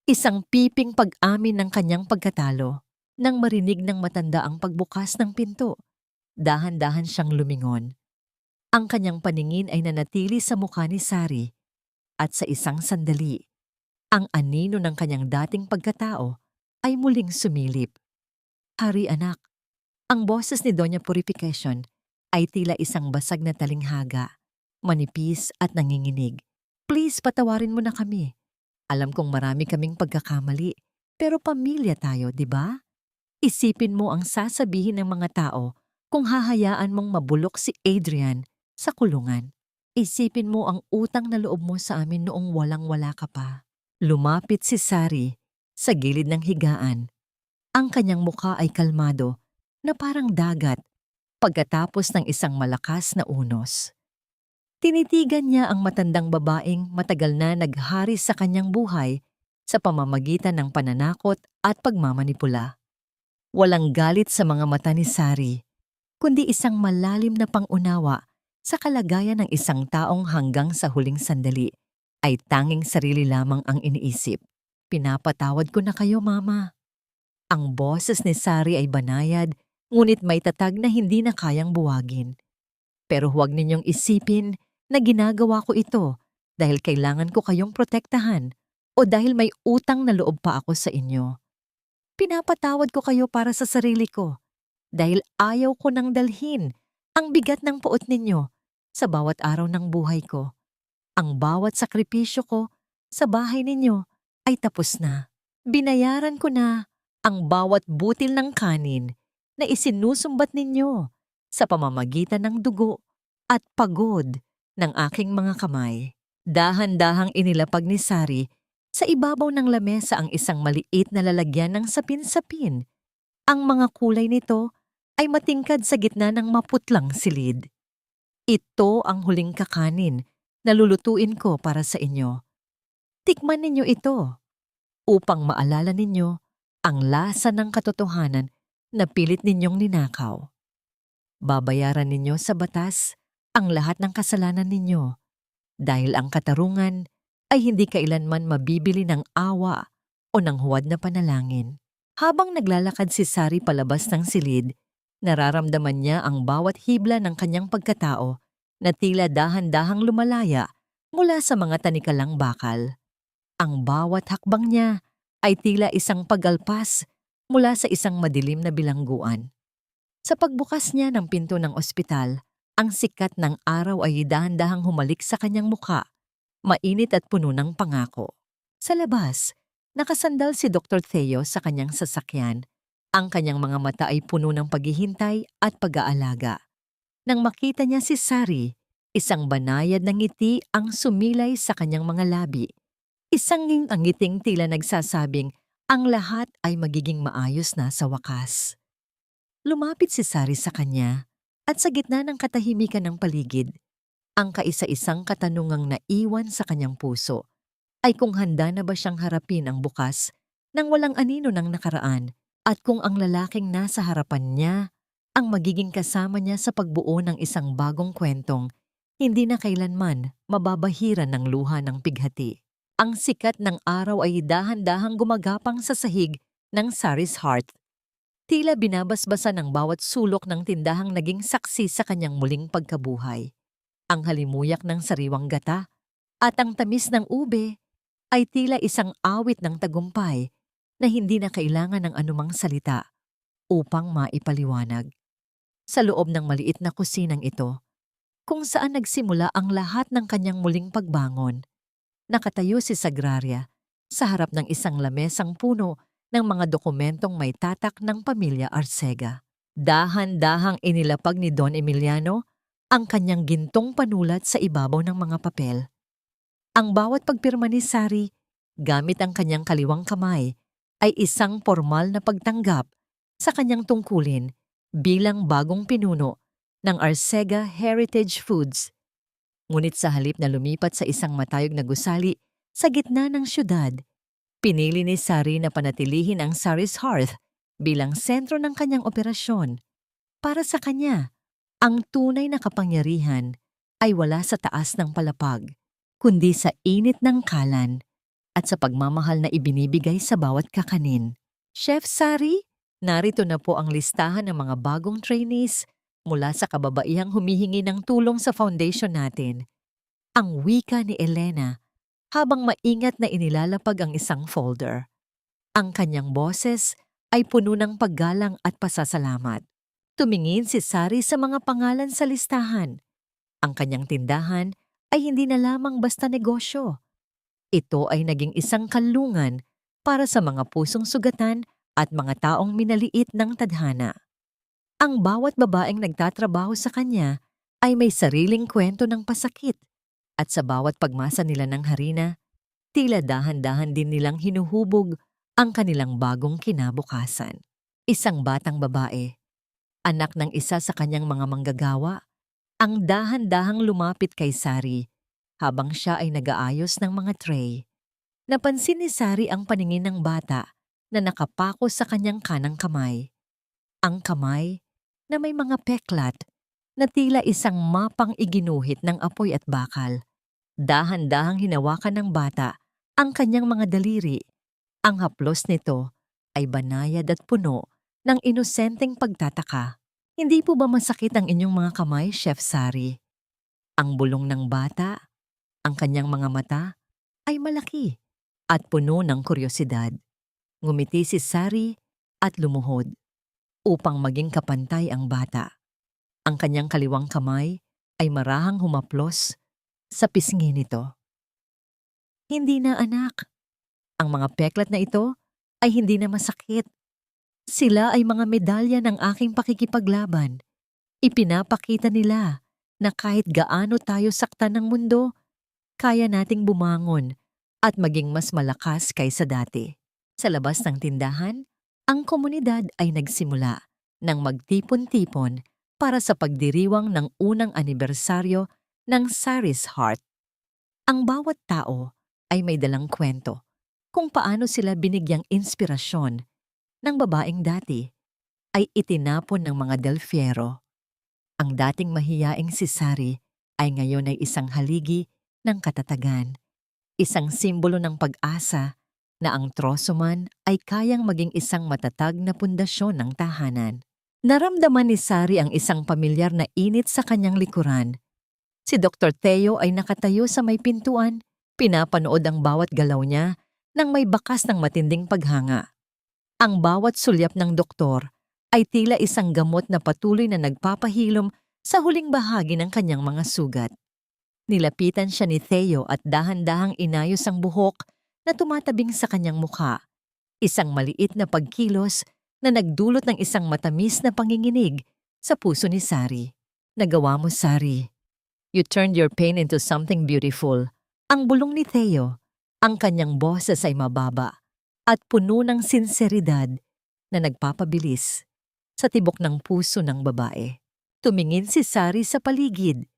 isang piping pag-amin ng kanyang pagkatalo. Nang marinig ng matanda ang pagbukas ng pinto, dahan-dahan siyang lumingon. Ang kanyang paningin ay nanatili sa mukha ni Sari at sa isang sandali, ang anino ng kanyang dating pagkatao ay muling sumilip. "Hari anak," ang boses ni Doña Purificacion ay tila isang basag na talinghaga, manipis at nanginginig. "Please, patawarin mo na kami. Alam kong marami kaming pagkakamali, pero pamilya tayo, di ba? Isipin mo ang sasabihin ng mga tao kung hahayaan mong mabulok si Adrian sa kulungan. Isipin mo ang utang na loob mo sa amin noong walang-wala ka pa." Lumapit si Sari sa gilid ng higaan. Ang kanyang mukha ay kalmado na parang dagat pagkatapos ng isang malakas na unos. Tinitigan niya ang matandang babaeng matagal na naghari sa kanyang buhay sa pamamagitan ng pananakot at pagmamanipula. Walang galit sa mga mata ni Sari, kundi isang malalim na pangunawa sa kalagayan ng isang taong hanggang sa huling sandali ay tanging sarili lamang ang iniisip. "Pinapatawad ko na kayo, Mama." Ang boses ni Sari ay banayad, ngunit may tatag na hindi na kayang buwagin. "Pero huwag ninyong isipin na ginagawa ko ito dahil kailangan ko kayong protektahan o dahil may utang na loob pa ako sa inyo. Pinapatawad ko kayo para sa sarili ko, dahil ayaw ko nang dalhin ang bigat ng puot ninyo sa bawat araw ng buhay ko. Ang bawat sakripisyo ko sa bahay ninyo ay tapos na. Binayaran ko na ang bawat butil ng kanin na isinusumbat ninyo sa pamamagitan ng dugo at pagod ng aking mga kamay." Dahan-dahang inilapag ni Sari sa ibabaw ng lamesa ang isang maliit na lalagyan ng sapin-sapin. Ang mga kulay nito ay matingkad sa gitna ng maputlang silid. "Ito ang huling kakanin na lulutuin ko para sa inyo. Tikman ninyo ito." upang maalala ninyo ang lasa ng katotohanan na pilit ninyong ninakaw. Babayaran ninyo sa batas ang lahat ng kasalanan ninyo dahil ang katarungan ay hindi kailanman mabibili ng awa o ng huwad na panalangin. Habang naglalakad si Sari palabas ng silid, nararamdaman niya ang bawat hibla ng kanyang pagkatao na tila dahan-dahang lumalaya mula sa mga tanikalang bakal. Ang bawat hakbang niya ay tila isang pagalpas mula sa isang madilim na bilangguan. Sa pagbukas niya ng pinto ng ospital, ang sikat ng araw ay dahan-dahang humalik sa kanyang mukha, mainit at puno ng pangako. Sa labas, nakasandal si Dr. Theo sa kanyang sasakyan. Ang kanyang mga mata ay puno ng paghihintay at pag-aalaga. Nang makita niya si Sari, isang banayad na ngiti ang sumilay sa kanyang mga labi. Isang ngiting tila nagsasabing ang lahat ay magiging maayos na sa wakas. Lumapit si Sari sa kanya at sa gitna ng katahimikan ng paligid, ang kaisa-isang katanungang naiwan sa kanyang puso ay kung handa na ba siyang harapin ang bukas ng walang anino ng nakaraan at kung ang lalaking nasa harapan niya ang magiging kasama niya sa pagbuo ng isang bagong kwentong hindi na kailanman mababahiran ng luha ng pighati. Ang sikat ng araw ay dahan-dahang gumagapang sa sahig ng Sari's heart. Tila binabasbasan ng bawat sulok ng tindahang naging saksi sa kanyang muling pagkabuhay. Ang halimuyak ng sariwang gata at ang tamis ng ube ay tila isang awit ng tagumpay na hindi na kailangan ng anumang salita upang maipaliwanag. Sa loob ng maliit na kusinang ito, kung saan nagsimula ang lahat ng kanyang muling pagbangon, nakatayo si Sagraria sa harap ng isang lamesang puno ng mga dokumentong may tatak ng pamilya Arcega. Dahan-dahang inilapag ni Don Emiliano ang kanyang gintong panulat sa ibabaw ng mga papel. Ang bawat pagpirma ni Sari, gamit ang kanyang kaliwang kamay, ay isang formal na pagtanggap sa kanyang tungkulin bilang bagong pinuno ng Arcega Heritage Foods. Ngunit sa halip na lumipat sa isang matayog na gusali sa gitna ng syudad, pinili ni Sari na panatilihin ang Sari's Hearth bilang sentro ng kanyang operasyon. Para sa kanya, ang tunay na kapangyarihan ay wala sa taas ng palapag, kundi sa init ng kalan at sa pagmamahal na ibinibigay sa bawat kakanin. Chef Sari, narito na po ang listahan ng mga bagong trainees mula sa kababaihang humihingi ng tulong sa foundation natin. Ang wika ni Elena habang maingat na inilalapag ang isang folder. Ang kanyang boses ay puno ng paggalang at pasasalamat. Tumingin si Sari sa mga pangalan sa listahan. Ang kanyang tindahan ay hindi na lamang basta negosyo. Ito ay naging isang kanlungan para sa mga pusong sugatan at mga taong minaliit ng tadhana. Ang bawat babaeng nagtatrabaho sa kanya ay may sariling kwento ng pasakit. At sa bawat pagmasa nila ng harina, tila dahan-dahan din nilang hinuhubog ang kanilang bagong kinabukasan. Isang batang babae, anak ng isa sa kanyang mga manggagawa, ang dahan-dahang lumapit kay Sari habang siya ay nag-aayos ng mga tray. Napansin ni Sari ang paningin ng bata na nakapako sa kanyang kanang kamay. Ang kamay na may mga peklat na tila isang mapang iginuhit ng apoy at bakal. Dahan-dahang hinawakan ng bata ang kanyang mga daliri. Ang haplos nito ay banayad at puno ng inosenteng pagtataka. Hindi po ba masakit ang inyong mga kamay, Chef Sari? Ang bulong ng bata, ang kanyang mga mata, ay malaki at puno ng kuryosidad. Ngumiti si Sari at lumuhod upang maging kapantay ang bata. Ang kanyang kaliwang kamay ay marahang humaplos sa pisngi nito. Hindi na, anak. Ang mga peklat na ito ay hindi na masakit. Sila ay mga medalya ng aking pakikipaglaban. Ipinapakita nila na kahit gaano tayo saktan ng mundo, kaya nating bumangon at maging mas malakas kaysa dati. Sa labas ng tindahan, ang komunidad ay nagsimula ng magtipon-tipon para sa pagdiriwang ng unang anibersaryo ng Sari's Heart. Ang bawat tao ay may dalang kwento kung paano sila binigyang inspirasyon ng babaeng dati ay itinapon ng mga Del Fierro. Ang dating mahiyaing si Sari ay ngayon ay isang haligi ng katatagan, isang simbolo ng pag-asa na ang troso man ay kayang maging isang matatag na pundasyon ng tahanan. Naramdaman ni Sari ang isang pamilyar na init sa kanyang likuran. Si Dr. Theo ay nakatayo sa may pintuan, pinapanood ang bawat galaw niya nang may bakas ng matinding paghanga. Ang bawat sulyap ng doktor ay tila isang gamot na patuloy na nagpapahilom sa huling bahagi ng kanyang mga sugat. Nilapitan siya ni Theo at dahan-dahang inayos ang buhok na tumatabing sa kanyang mukha. Isang maliit na pagkilos na nagdulot ng isang matamis na panginginig sa puso ni Sari. Nagawa mo, Sari. You turned your pain into something beautiful. Ang bulong ni Theo, ang kanyang boses ay mababa at puno ng sinseridad na nagpapabilis sa tibok ng puso ng babae. Tumingin si Sari sa paligid,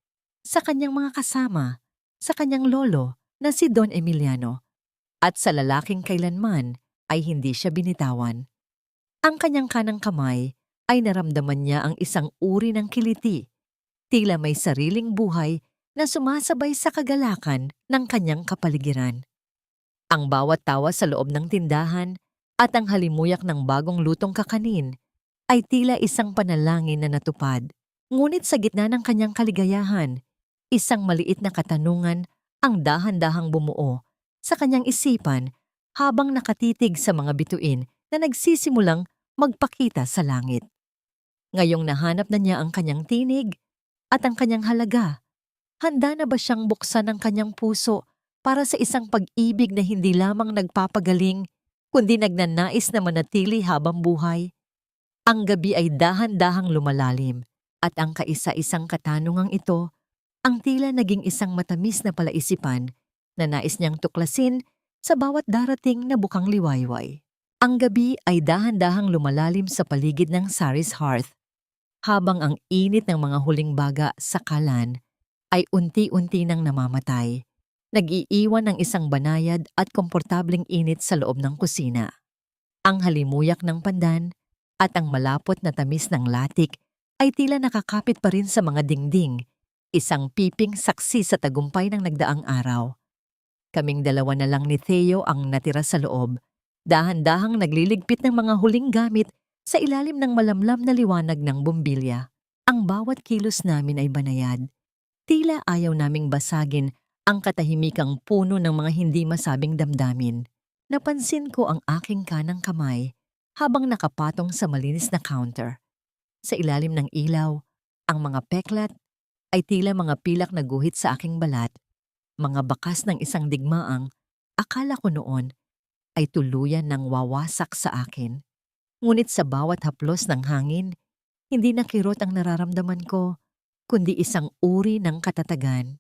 sa kanyang mga kasama, sa kanyang lolo na si Don Emiliano, at sa lalaking kailanman ay hindi siya binitawan. Ang kanyang kanang kamay ay naramdaman niya ang isang uri ng kiliti, tila may sariling buhay na sumasabay sa kagalakan ng kanyang kapaligiran. Ang bawat tawa sa loob ng tindahan at ang halimuyak ng bagong lutong kakanin ay tila isang panalangin na natupad. Ngunit sa gitna ng kanyang kaligayahan, isang maliit na katanungan ang dahan-dahang bumuo sa kanyang isipan habang nakatitig sa mga bituin na nagsisimulang magpakita sa langit. Ngayong nahanap na niya ang kanyang tinig at ang kanyang halaga, handa na ba siyang buksan ang kanyang puso para sa isang pag-ibig na hindi lamang nagpapagaling, kundi nagnanais na manatili habang buhay? Ang gabi ay dahan-dahang lumalalim at ang kaisa-isang katanungang ito ang tila naging isang matamis na palaisipan na nais niyang tuklasin sa bawat darating na bukang liwayway. Ang gabi ay dahan-dahang lumalalim sa paligid ng Sari's hearth, habang ang init ng mga huling baga sa kalan ay unti-unti nang namamatay. Nag-iiwan ng isang banayad at komportableng init sa loob ng kusina. Ang halimuyak ng pandan at ang malapot na tamis ng latik ay tila nakakapit pa rin sa mga dingding, isang piping saksi sa tagumpay ng nagdaang araw. Kaming dalawa na lang ni Theo ang natira sa loob, dahan-dahang nagliligpit ng mga huling gamit sa ilalim ng malamlam na liwanag ng bumbilya. Ang bawat kilos namin ay banayad. Tila ayaw naming basagin ang katahimikang puno ng mga hindi masabing damdamin. Napansin ko ang aking kanang kamay habang nakapatong sa malinis na counter. Sa ilalim ng ilaw, ang mga peklat ay tila mga pilak na guhit sa aking balat, mga bakas ng isang digmaang akala ko noon ay tuluyan ng wawasak sa akin. Ngunit sa bawat haplos ng hangin, hindi nakirot ang nararamdaman ko, kundi isang uri ng katatagan.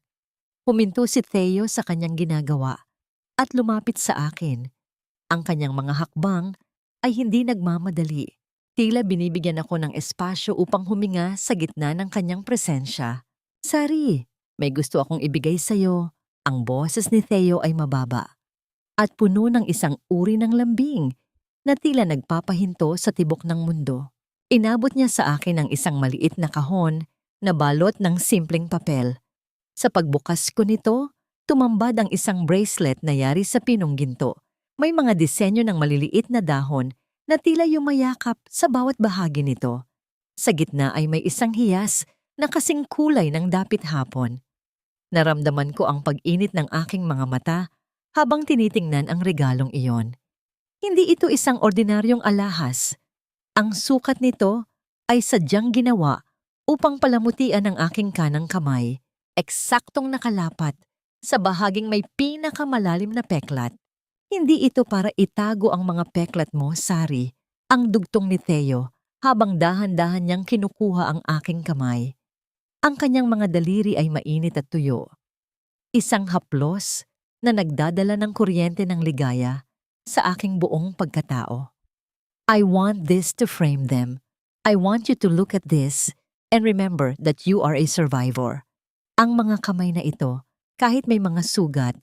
Huminto si Theo sa kanyang ginagawa at lumapit sa akin. Ang kanyang mga hakbang ay hindi nagmamadali. Tila binibigyan ako ng espasyo upang huminga sa gitna ng kanyang presensya. Sari, may gusto akong ibigay sa'yo. Ang boses ni Theo ay mababa at puno ng isang uri ng lambing na tila nagpapahinto sa tibok ng mundo. Inabot niya sa akin ang isang maliit na kahon na balot ng simpleng papel. Sa pagbukas ko nito, tumambad ang isang bracelet na yari sa pinong ginto. May mga disenyo ng maliliit na dahon na tila yumayakap sa bawat bahagi nito. Sa gitna ay may isang hiyas na kasing kulay ng dapit hapon. Naramdaman ko ang pag-init ng aking mga mata habang tinitingnan ang regalong iyon. Hindi ito isang ordinaryong alahas. Ang sukat nito ay sadyang ginawa upang palamutian ang aking kanang kamay, eksaktong nakalapat sa bahaging may pinakamalalim na peklat. Hindi ito para itago ang mga peklat mo, Sari, ang dugtong ni Theo habang dahan-dahan niyang kinukuha ang aking kamay. Ang kanyang mga daliri ay mainit at tuyo. Isang haplos na nagdadala ng kuryente ng ligaya sa aking buong pagkatao. I want this to frame them. I want you to look at this and remember that you are a survivor. Ang mga kamay na ito, kahit may mga sugat,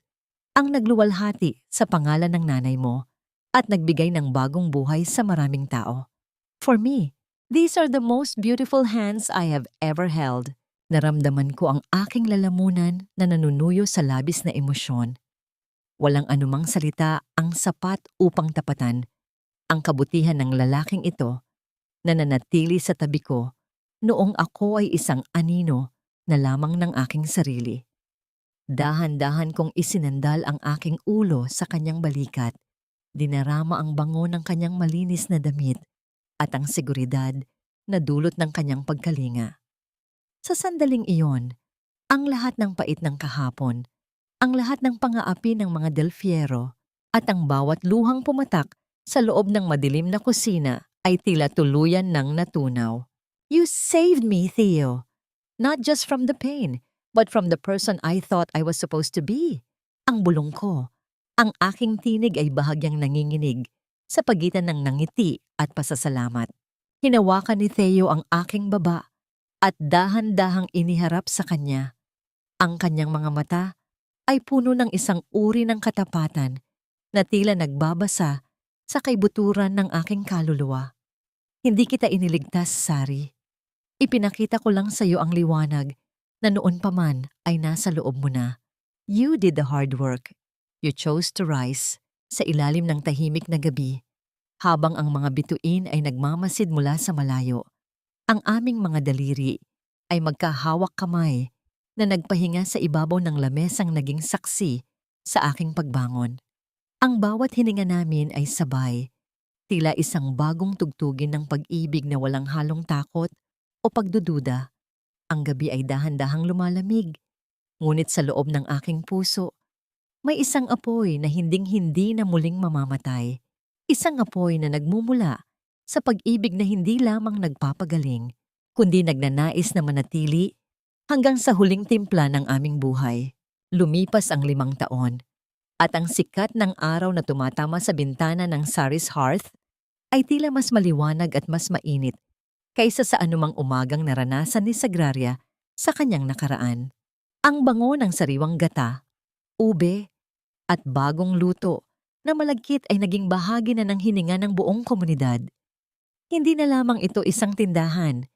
ang nagluwalhati sa pangalan ng nanay mo at nagbigay ng bagong buhay sa maraming tao. For me, these are the most beautiful hands I have ever held. Naramdaman ko ang aking lalamunan na nanunuyo sa labis na emosyon. Walang anumang salita ang sapat upang tapatan ang kabutihan ng lalaking ito na nanatili sa tabi ko noong ako ay isang anino na lamang ng aking sarili. Dahan-dahan kong isinandal ang aking ulo sa kanyang balikat. Dinarama ang bango ng kanyang malinis na damit at ang seguridad na dulot ng kanyang pagkalinga. Sa sandaling iyon, ang lahat ng pait ng kahapon, ang lahat ng pang-aapi ng mga Del Fiero at ang bawat luhang pumatak sa loob ng madilim na kusina ay tila tuluyan ng natunaw. You saved me, Theo. Not just from the pain, but from the person I thought I was supposed to be. Ang bulong ko, ang aking tinig ay bahagyang nanginginig sa pagitan ng nangiti at pasasalamat. Hinawakan ni Theo ang aking baba at dahan-dahang iniharap sa kanya. Ang kanyang mga mata ay puno ng isang uri ng katapatan na tila nagbabasa sa kaibuturan ng aking kaluluwa. Hindi kita iniligtas, Sari. Ipinakita ko lang sa iyo ang liwanag na noon pa man ay nasa loob mo na. You did the hard work. You chose to rise sa ilalim ng tahimik na gabi habang ang mga bituin ay nagmamasid mula sa malayo. Ang aming mga daliri ay magkahawak kamay na nagpahinga sa ibabaw ng lamesang naging saksi sa aking pagbangon. Ang bawat hininga namin ay sabay, tila isang bagong tugtugin ng pag-ibig na walang halong takot o pagdududa. Ang gabi ay dahan-dahang lumalamig, ngunit sa loob ng aking puso, may isang apoy na hinding-hindi na muling mamamatay. Isang apoy na nagmumula sa pag-ibig na hindi lamang nagpapagaling, kundi nagnanais na manatili hanggang sa huling timpla ng aming buhay. Lumipas ang 5 taon, at ang sikat ng araw na tumatama sa bintana ng Sari's hearth ay tila mas maliwanag at mas mainit kaysa sa anumang umagang naranasan ni Sagraria sa kanyang nakaraan. Ang bango ng sariwang gata, ube, at bagong luto na malagkit ay naging bahagi na ng hininga ng buong komunidad. Hindi na lamang ito isang tindahan,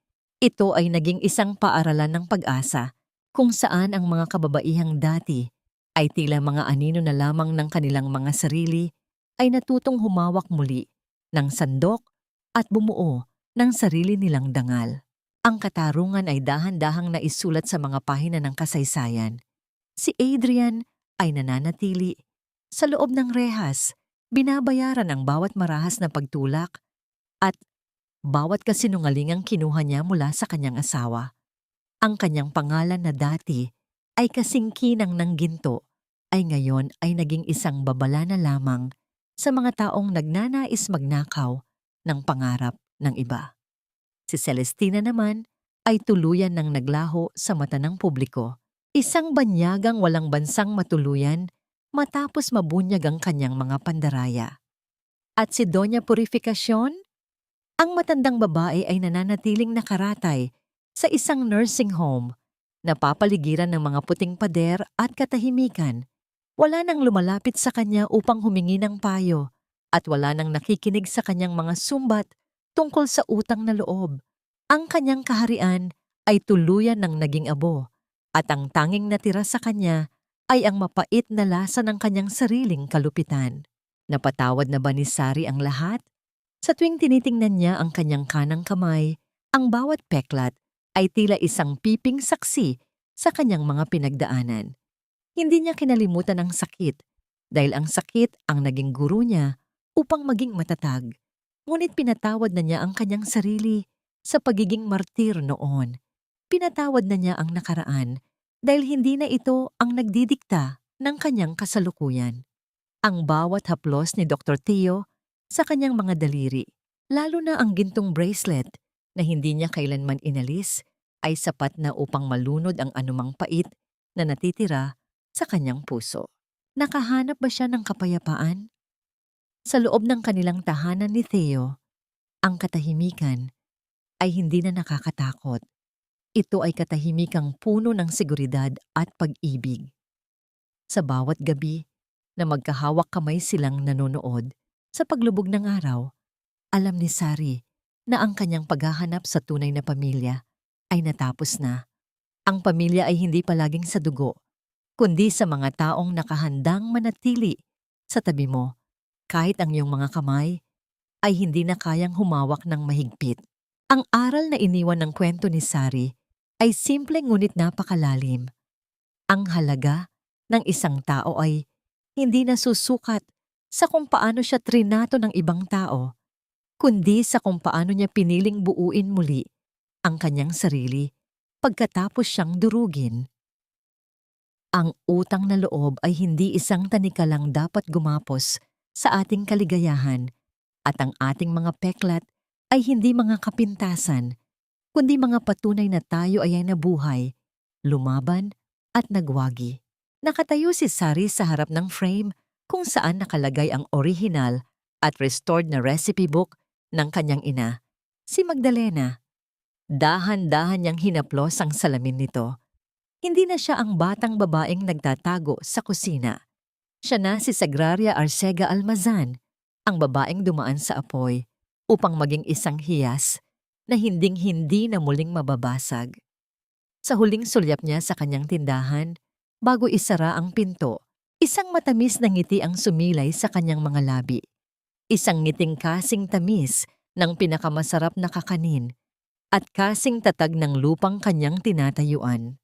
ito ay naging isang paaralan ng pag-asa kung saan ang mga kababaihang dati ay tila mga anino na lamang ng kanilang mga sarili ay natutong humawak muli ng sandok at bumuo ng sarili nilang dangal. Ang katarungan ay dahan-dahang naisulat sa mga pahina ng kasaysayan. Si Adrian ay nananatili sa loob ng rehas, binabayaran ang bawat marahas na pagtulak at bawat kasinungalingang kinuha niya mula sa kanyang asawa. Ang kanyang pangalan na dati ay kasingkinang ng ginto ay ngayon ay naging isang babala na lamang sa mga taong nagnanais magnakaw ng pangarap ng iba. Si Celestina naman ay tuluyan ng naglaho sa mata ng publiko. Isang banyagang walang bansang matuluyan matapos mabunyag ang kanyang mga pandaraya. At si Doña Purificacion, ang matandang babae ay nananatiling nakaratay sa isang nursing home, napapaligiran ng mga puting pader at katahimikan. Wala nang lumalapit sa kanya upang humingi ng payo at wala nang nakikinig sa kanyang mga sumbat tungkol sa utang na loob. Ang kanyang kaharian ay tuluyan ng naging abo at ang tanging natira sa kanya ay ang mapait na lasa ng kanyang sariling kalupitan. Napatawad na ba ni Sari ang lahat? Sa tuwing tinitingnan niya ang kanyang kanang kamay, ang bawat peklat ay tila isang piping saksi sa kanyang mga pinagdaanan. Hindi niya kinalimutan ang sakit dahil ang sakit ang naging guro niya upang maging matatag. Ngunit pinatawad na niya ang kanyang sarili sa pagiging martir noon. Pinatawad na niya ang nakaraan dahil hindi na ito ang nagdidikta ng kanyang kasalukuyan. Ang bawat haplos ni Dr. Theo sa kanyang mga daliri, lalo na ang gintong bracelet na hindi niya kailanman inalis, ay sapat na upang malunod ang anumang pait na natitira sa kanyang puso. Nakahanap ba siya ng kapayapaan? Sa loob ng kanilang tahanan ni Theo, ang katahimikan ay hindi na nakakatakot. Ito ay katahimikang puno ng seguridad at pag-ibig. Sa bawat gabi, na magkahawak kamay silang nanonood sa paglubog ng araw. Alam ni Sari na ang kanyang paghahanap sa tunay na pamilya ay natapos na. Ang pamilya ay hindi palaging sa dugo, kundi sa mga taong nakahandang manatili sa tabi mo kahit ang iyong mga kamay ay hindi na kayang humawak ng mahigpit. Ang aral na iniwan ng kwento ni Sari ay simple ngunit napakalalim. Ang halaga ng isang tao ay hindi nasusukat sa kung paano siya trinato ng ibang tao, kundi sa kung paano niya piniling buuin muli ang kanyang sarili pagkatapos siyang durugin. Ang utang na loob ay hindi isang tanikalang dapat gumapos sa ating kaligayahan at ang ating mga peklat ay hindi mga kapintasan, kundi mga patunay na tayo ay nabuhay, lumaban at nagwagi. Nakatayo si Sari sa harap ng frame kung saan nakalagay ang original at restored na recipe book ng kanyang ina, si Magdalena. Dahan-dahan niyang hinaplos ang salamin nito. Hindi na siya ang batang babaeng nagtatago sa kusina. Siya na si Sagraria Arcega Almazan, ang babaeng dumaan sa apoy upang maging isang hiyas na hinding-hindi na muling mababasag. Sa huling sulyap niya sa kanyang tindahan, bago isara ang pinto, isang matamis na ngiti ang sumilay sa kanyang mga labi. Isang ngiting kasing tamis ng pinakamasarap na kakanin at kasing tatag ng lupang kanyang tinatayuan.